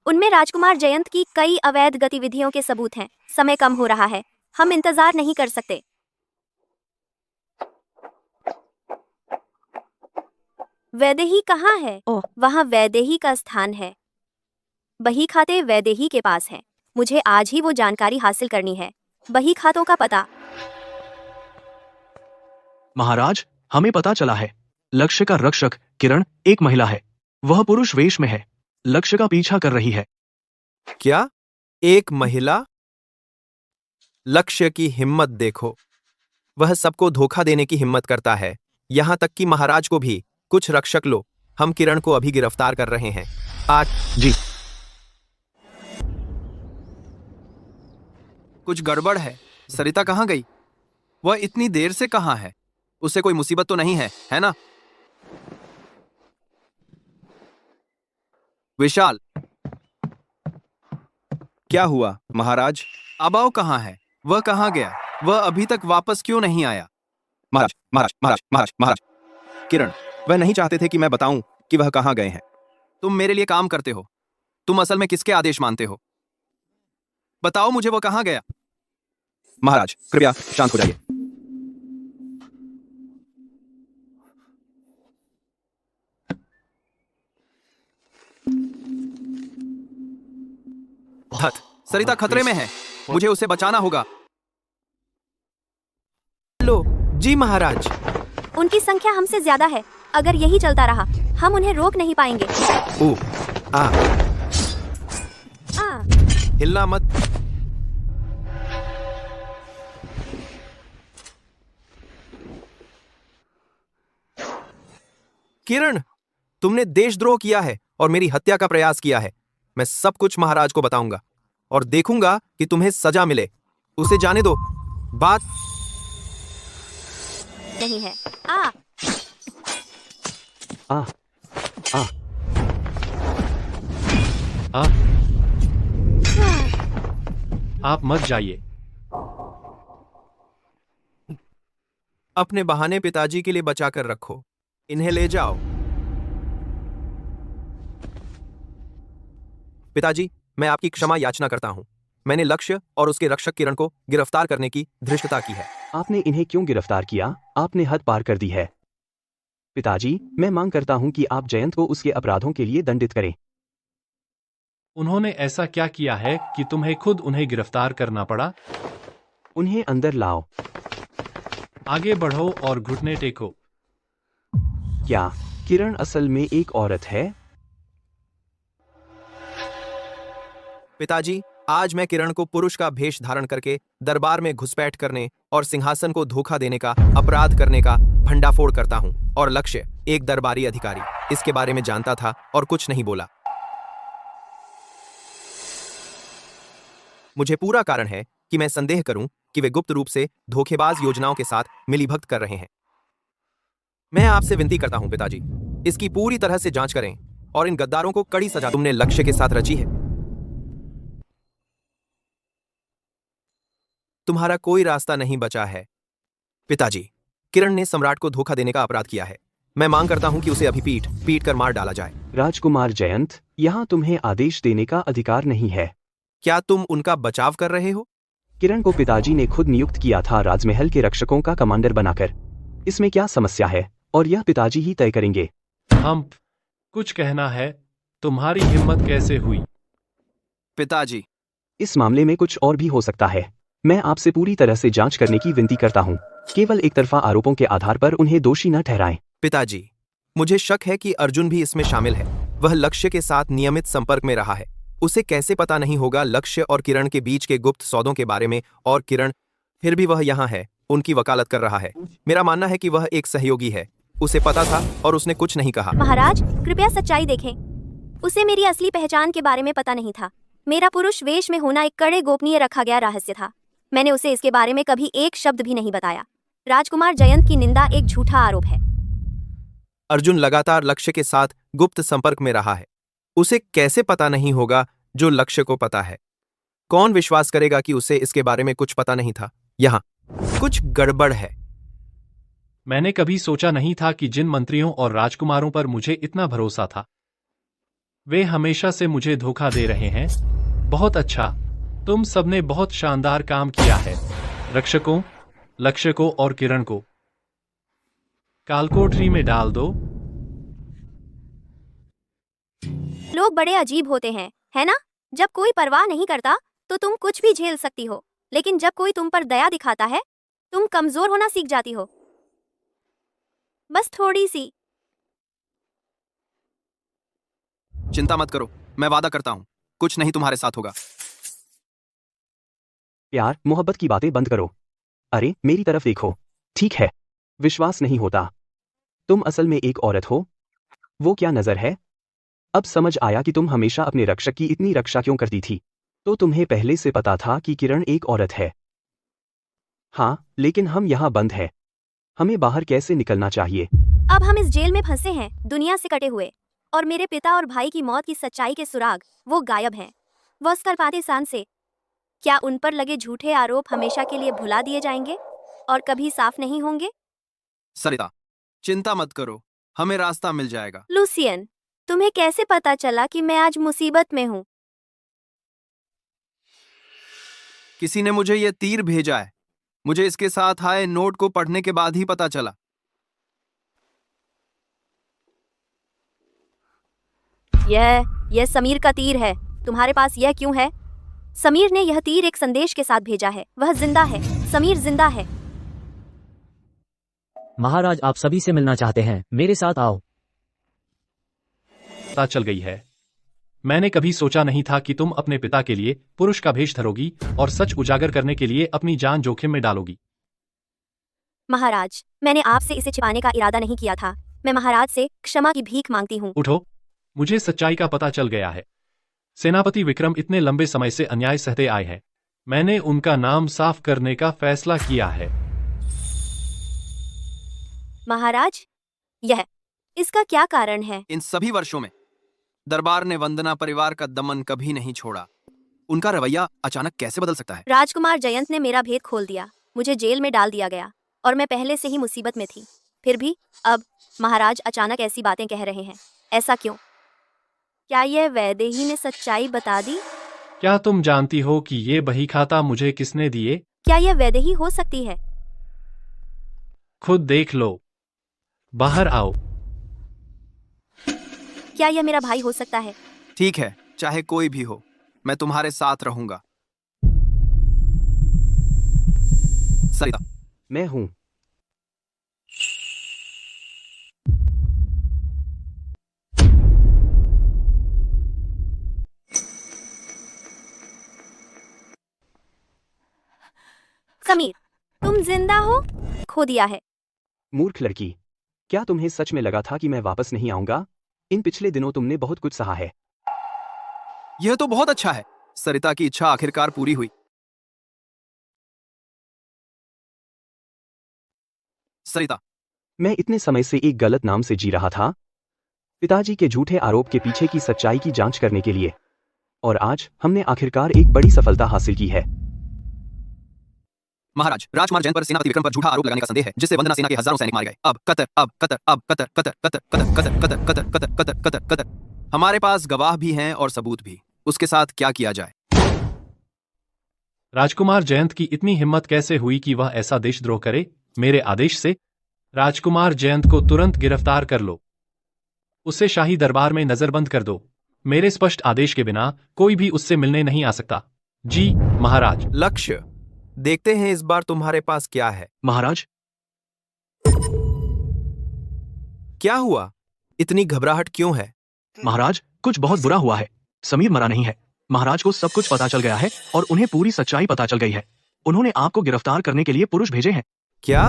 उनमें राजकुमार जयंत की कई अवैध गतिविधियों के सबूत हैं। समय कम हो रहा है, हम इंतजार नहीं कर सकते। वैदेही कहाँ है? ओह, वहाँ वैदेही का स्थान है। बही खाते वैदेही के पास है। मुझे आज ही वो जानकारी हासिल करनी है, बही खातों का पता। महाराज, हमें पता चला है, लक्ष्य का रक्षक किरण एक महिला है। वह पुरुष वेश में है, लक्ष्य का पीछा कर रही है। क्या? एक महिला? लक्ष्य की हिम्मत देखो, वह सबको धोखा देने की हिम्मत करता है, यहां तक कि महाराज को भी। कुछ रक्षक लो, हम किरण को अभी गिरफ्तार कर रहे हैं। आज जी। कुछ गड़बड़ है। सरिता कहाँ गई? वह इतनी देर से कहाँ है? उसे कोई मुसीबत तो नहीं है ना? विशाल, क्या हुआ महाराज? अबाव कहाँ है? वह कहाँ गया? वह अभी तक वापस क्यों नहीं आया? महाराज महाराज महाराज महाराज महाराज, किरण, वह नहीं चाहते थे कि मैं बताऊं कि वह कहां गए हैं। तुम मेरे लिए काम करते हो, तुम असल में किसके आदेश मानते हो? बताओ मुझे, वो कहाँ गया? महाराज कृपया शांत हो जाइए। धत, सरिता खतरे में है, मुझे उसे बचाना होगा। लो जी महाराज। उनकी संख्या हमसे ज्यादा है, अगर यही चलता रहा हम उन्हें रोक नहीं पाएंगे। ओ, आ, आ, हिलना मत। किरण, तुमने देशद्रोह किया है और मेरी हत्या का प्रयास किया है। मैं सब कुछ महाराज को बताऊंगा और देखूंगा कि तुम्हें सजा मिले। उसे जाने दो, बात नहीं है। आ, आ, आ, आ, आप मत जाइए। अपने बहाने पिताजी के लिए बचा कर रखो। इन्हें ले जाओ। पिताजी, मैं आपकी क्षमा याचना करता हूं। मैंने लक्ष्य और उसके रक्षक किरण को गिरफ्तार करने की धृष्टता की है। आपने इन्हें क्यों गिरफ्तार किया? आपने हद पार कर दी है। पिताजी, मैं मांग करता हूं कि आप जयंत को उसके अपराधों के लिए दंडित करें। उन्होंने ऐसा क्या किया है कि तुम्हें खुद उन्हें गिरफ्तार करना पड़ा? उन्हें अंदर लाओ। आगे बढ़ो और घुटने टेको। क्या किरण असल में एक औरत है? पिताजी, आज मैं किरण को पुरुष का भेष धारण करके दरबार में घुसपैठ करने और सिंहासन को धोखा देने का अपराध करने का भंडाफोड़ करता हूं। और लक्ष्य, एक दरबारी अधिकारी, इसके बारे में जानता था और कुछ नहीं बोला। मुझे पूरा कारण है कि मैं संदेह करूं कि वे गुप्त रूप से धोखेबाज योजनाओं के साथ मिलीभगत कर रहे हैं। मैं आपसे विनती करता हूं पिताजी, इसकी पूरी तरह से जांच करें और इन गद्दारों को कड़ी सजा तुमने लक्ष्य के साथ रची है। तुम्हारा कोई रास्ता नहीं बचा है। पिताजी, किरण ने सम्राट को धोखा देने का अपराध किया है। मैं मांग करता हूं कि उसे अभी पीट कर मार डाला जाए। राजकुमार जयंत, यहाँ तुम्हें आदेश देने का अधिकार नहीं है। क्या तुम उनका बचाव कर रहे हो? किरण को पिताजी ने खुद नियुक्त किया था राजमहल के रक्षकों का कमांडर बनाकर। इसमें क्या समस्या है, और यह पिताजी ही तय करेंगे। हम कुछ कहना है, तुम्हारी हिम्मत कैसे हुई? पिताजी, इस मामले में कुछ और भी हो सकता है। मैं आपसे पूरी तरह से जांच करने की विनती करता हूँ। केवल एक तरफा आरोपों के आधार पर उन्हें दोषी न ठहराएं। पिताजी, मुझे शक है कि अर्जुन भी इसमें शामिल है। वह लक्ष्य के साथ नियमित संपर्क में रहा है। उसे कैसे पता नहीं होगा लक्ष्य और किरण के बीच के गुप्त सौदों के बारे में, और किरण फिर भी वह यहाँ है, उनकी वकालत कर रहा है। मेरा मानना है कि वह एक सहयोगी है। उसे पता था और उसने कुछ नहीं कहा। महाराज, कृपया सच्चाई देखें। उसे मेरी असली पहचान के बारे में पता नहीं था। मेरा पुरुष वेश में होना एक कड़े गोपनीय रखा गया रहस्य था। मैंने उसे इसके बारे में कभी एक शब्द भी नहीं बताया। राजकुमार जयंत की निंदा एक झूठा आरोप है। अर्जुन लगातार लक्ष्य के साथ गुप्त संपर्क में रहा है। उसे कैसे पता नहीं होगा जो लक्ष्य को पता है? कौन विश्वास करेगा कि उसे इसके बारे में कुछ पता नहीं था? यहाँ कुछ गड़बड़ है। मैंने कभी सोचा नहीं था कि जिन मंत्रियों और राजकुमारों पर मुझे इतना भरोसा था, वे हमेशा से मुझे धोखा दे रहे हैं। बहुत अच्छा, तुम सबने बहुत शानदार काम किया है। रक्षकों, लक्ष्य को और किरण को कालकोठरी में डाल दो। लोग बड़े अजीब होते हैं, है ना? जब कोई परवाह नहीं करता तो तुम कुछ भी झेल सकती हो, लेकिन जब कोई तुम पर दया दिखाता है, तुम कमजोर होना सीख जाती हो। बस थोड़ी सी। चिंता मत करो, मैं वादा करता हूं कुछ नहीं तुम्हारे साथ होगा। प्यार मोहब्बत की बातें बंद करो। अरे मेरी तरफ देखो। ठीक है, विश्वास नहीं होता। तुम असल में एक औरत हो। वो क्या नजर है? अब समझ आया कि तुम हमेशा अपने रक्षक की इतनी रक्षा क्यों करती थी। तो तुम्हें पहले से पता था कि किरण एक औरत है। हाँ, लेकिन हम यहाँ बंद हैं। हमें बाहर कैसे निकलना चाहिए? अब हम इस जेल में फंसे हैं, दुनिया से कटे हुए, और मेरे पिता और भाई की मौत की सच्चाई के सुराग वो गायब हैं। वो स्कल्पाते सान से। क्या उन पर लगे झूठे आरोप हमेशा के लिए भुला दिए जाएंगे और कभी साफ नहीं होंगे? सरिता, चिंता मत करो, हमें रास्ता मिल जाएगा। लूसियन, तुम्हें कैसे पता चला कि मैं आज मुसीबत में हूँ? किसी ने मुझे ये तीर भेजा है। मुझे इसके साथ आए नोट को पढ़ने के बाद ही पता चला। यह समीर का तीर है। तुम्हारे पास यह क्यों है? समीर ने यह तीर एक संदेश के साथ भेजा है। वह जिंदा है। समीर जिंदा है। महाराज, आप सभी से मिलना चाहते हैं, मेरे साथ आओ। पता चल गई है। मैंने कभी सोचा नहीं था कि तुम अपने पिता के लिए पुरुष का भेष धरोगी और सच उजागर करने के लिए अपनी जान जोखिम में डालोगी। महाराज, मैंने आपसे इसे छिपाने का इरादा नहीं किया था। मैं महाराज से क्षमा की भीख मांगती हूँ। उठो, मुझे सच्चाई का पता चल गया है। सेनापति विक्रम इतने लंबे समय से अन्याय सहते आए हैं। मैंने उनका नाम साफ करने का फैसला किया है। महाराज, इसका क्या कारण है? इन सभी वर्षों में दरबार ने वंदना परिवार का दमन कभी नहीं छोड़ा। उनका रवैया अचानक कैसे बदल सकता है? राजकुमार जयंत ने मेरा भेद खोल दिया। मुझे जेल में डाल दिया गया और मैं पहले से ही मुसीबत में थी। फिर भी अब महाराज अचानक ऐसी बातें कह रहे हैं। ऐसा क्यों? क्या यह वैदेही ने सच्चाई बता दी? क्या तुम जानती हो कि ये बही खाता मुझे किसने दिए? क्या यह वैदेही हो सकती है? खुद देख लो। बाहर आओ। क्या यह मेरा भाई हो सकता है? ठीक है, चाहे कोई भी हो, मैं तुम्हारे साथ रहूंगा। सरिता, मैं हूं। समीर, तुम जिंदा हो? खो दिया है। मूर्ख लड़की, क्या तुम्हें सच में लगा था कि मैं वापस नहीं आऊंगा? इन पिछले दिनों तुमने बहुत कुछ सहा है। यह तो बहुत अच्छा है। सरिता की इच्छा आखिरकार पूरी हुई। सरिता, मैं इतने समय से एक गलत नाम से जी रहा था, पिताजी के झूठे आरोप के पीछे की सच्चाई की जांच करने के लिए, और आज हमने आखिरकार एक बड़ी सफलता हासिल की है। महाराज, राजकुमार जयंत पर सेनापति विक्रम पर झूठा आरोप लगाने का संदेह है, जिससे वंदना सेना के हजारों सैनिक मारे गए। अब कतर, अब कतर, अब Qatar, Qatar, Qatar, Qatar, Qatar, Qatar, Qatar, Qatar, Qatar, Qatar, Qatar. हमारे पास गवाह भी हैं और सबूत भी। उसके साथ क्या किया जाए? राजकुमार जयंत की इतनी हिम्मत कैसे हुई कि वह ऐसा देशद्रोह करे? मेरे आदेश से राजकुमार जयंत को तुरंत गिरफ्तार कर लो। उसे शाही दरबार में नजरबंद कर दो। मेरे स्पष्ट आदेश के बिना कोई भी उससे मिलने नहीं आ सकता। जी महाराज। लक्ष्य, देखते हैं इस बार तुम्हारे पास क्या है। महाराज, क्या हुआ? इतनी घबराहट क्यों है? महाराज, कुछ बहुत बुरा हुआ है। समीर मरा नहीं है। महाराज को सब कुछ पता चल गया है और उन्हें पूरी सच्चाई पता चल गई है। उन्होंने आपको गिरफ्तार करने के लिए पुरुष भेजे हैं। क्या?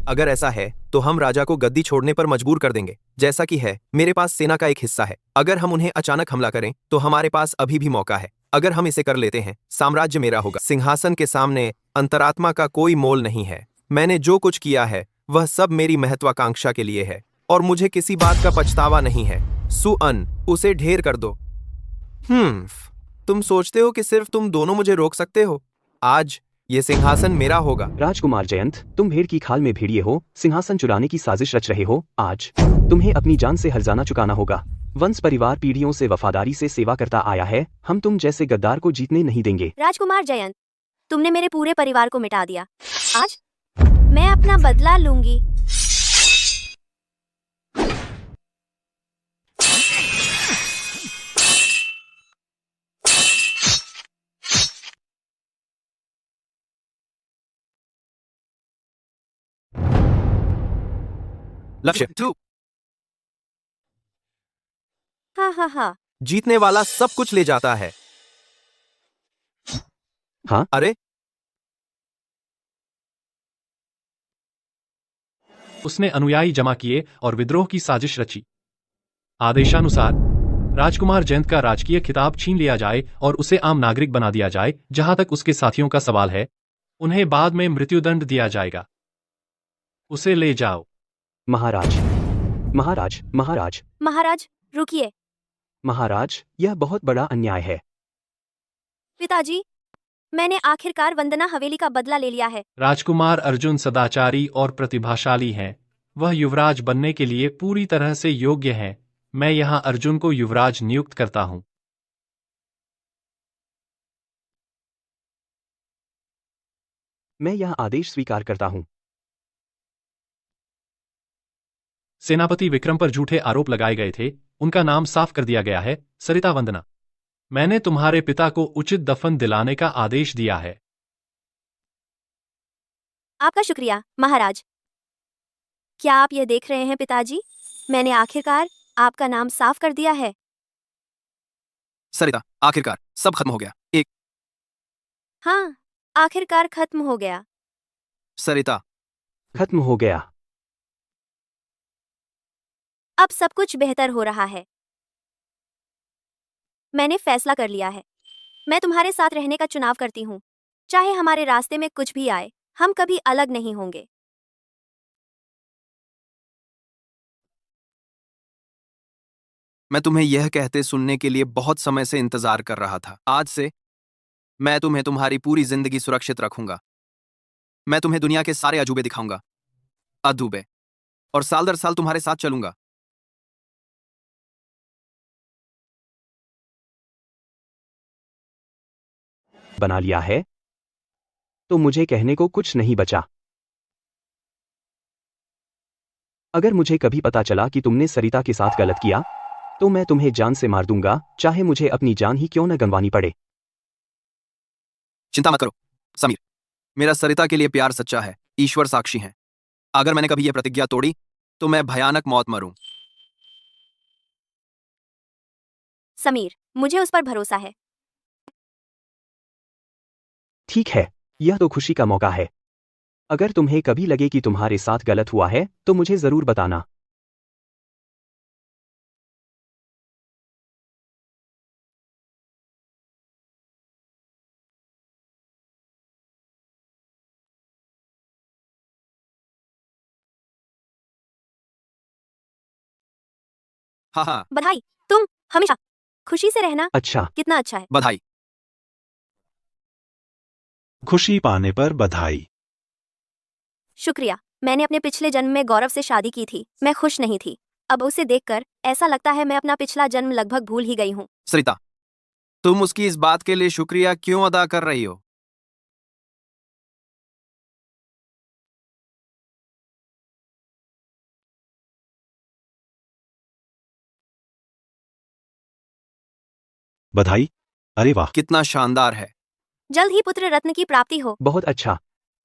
अगर ऐसा है तो हम राजा को गद्दी छोड़ने पर मजबूर कर देंगे। जैसा कि है, मेरे पास सेना का एक हिस्सा है। अगर हम उन्हें अचानक हमला करें तो हमारे पास अभी भी मौका है। अगर हम इसे कर लेते हैं, साम्राज्य मेरा होगा। सिंहासन के सामने अंतरात्मा का कोई मोल नहीं है। मैंने जो कुछ किया है वह सब मेरी महत्वाकांक्षा के लिए है और मुझे किसी बात का पछतावा नहीं है। सुअन, उसे ढेर कर दो। तुम सोचते हो कि सिर्फ तुम दोनों मुझे रोक सकते हो? आज ये सिंहासन मेरा होगा। राजकुमार जयंत, तुम भेड़ की खाल में भेड़िए हो, सिंहासन चुराने की साजिश रच रहे हो। आज तुम्हें अपनी जान से हर्जाना चुकाना होगा। वंश परिवार पीढ़ियों से वफादारी से सेवा करता आया है। हम तुम जैसे गद्दार को जीतने नहीं देंगे। राजकुमार जयंत, तुमने मेरे पूरे परिवार को मिटा दिया। आज मैं अपना बदला लूंगी। लक्ष्य, हाँ हाँ हाँ। जीतने वाला सब कुछ ले जाता है। हाँ? अरे, उसने अनुयायी जमा किए और विद्रोह की साजिश रची। आदेशानुसार राजकुमार जयंत का राजकीय खिताब छीन लिया जाए और उसे आम नागरिक बना दिया जाए। जहां तक उसके साथियों का सवाल है, उन्हें बाद में मृत्युदंड दिया जाएगा। उसे ले जाओ। महाराज, महाराज, महाराज, महाराज, रुकिए। महाराज, यह बहुत बड़ा अन्याय है। पिताजी, मैंने आखिरकार वंदना हवेली का बदला ले लिया है। राजकुमार अर्जुन सदाचारी और प्रतिभाशाली हैं। वह युवराज बनने के लिए पूरी तरह से योग्य हैं। मैं यहां अर्जुन को युवराज नियुक्त करता हूं। मैं यह आदेश स्वीकार करता हूं। सेनापति विक्रम पर झूठे आरोप लगाए गए थे, उनका नाम साफ कर दिया गया है। सरिता वंदना, मैंने तुम्हारे पिता को उचित दफन दिलाने का आदेश दिया है। आपका शुक्रिया महाराज। क्या आप यह देख रहे हैं पिताजी? मैंने आखिरकार आपका नाम साफ कर दिया है। सरिता, आखिरकार सब खत्म हो गया। एक हाँ, आखिरकार खत्म हो गया। सरिता, खत्म हो गया। अब सब कुछ बेहतर हो रहा है। मैंने फैसला कर लिया है। मैं तुम्हारे साथ रहने का चुनाव करती हूँ। चाहे हमारे रास्ते में कुछ भी आए, हम कभी अलग नहीं होंगे। मैं तुम्हें यह कहते सुनने के लिए बहुत समय से इंतजार कर रहा था। आज से मैं तुम्हें तुम्हारी पूरी जिंदगी सुरक्षित रखूंगा। मैं तुम्हें दुनिया के सारे अजूबे दिखाऊंगा, अदूबे, और साल दर साल तुम्हारे साथ चलूंगा। बना लिया है तो मुझे कहने को कुछ नहीं बचा। अगर मुझे कभी पता चला कि तुमने सरिता के साथ गलत किया तो मैं तुम्हें जान से मार दूंगा, चाहे मुझे अपनी जान ही क्यों न गंवानी पड़े। चिंता मत करो समीर, मेरा सरिता के लिए प्यार सच्चा है। ईश्वर साक्षी है। अगर मैंने कभी यह प्रतिज्ञा तोड़ी तो मैं भयानक मौत मरूं। समीर, मुझे उस पर भरोसा है। ठीक है, यह तो खुशी का मौका है। अगर तुम्हें कभी लगे कि तुम्हारे साथ गलत हुआ है तो मुझे जरूर बताना। हाँ हाँ, बधाई। तुम हमेशा खुशी से रहना। अच्छा, कितना अच्छा है। बधाई। खुशी पाने पर बधाई। शुक्रिया। मैंने अपने पिछले जन्म में गौरव से शादी की थी। मैं खुश नहीं थी। अब उसे देखकर ऐसा लगता है मैं अपना पिछला जन्म लगभग भूल ही गई हूँ। सरिता, तुम उसकी इस बात के लिए शुक्रिया क्यों अदा कर रही हो? बधाई? अरे वाह, कितना शानदार है। जल्द ही पुत्र रत्न की प्राप्ति हो। बहुत अच्छा।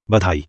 बधाई।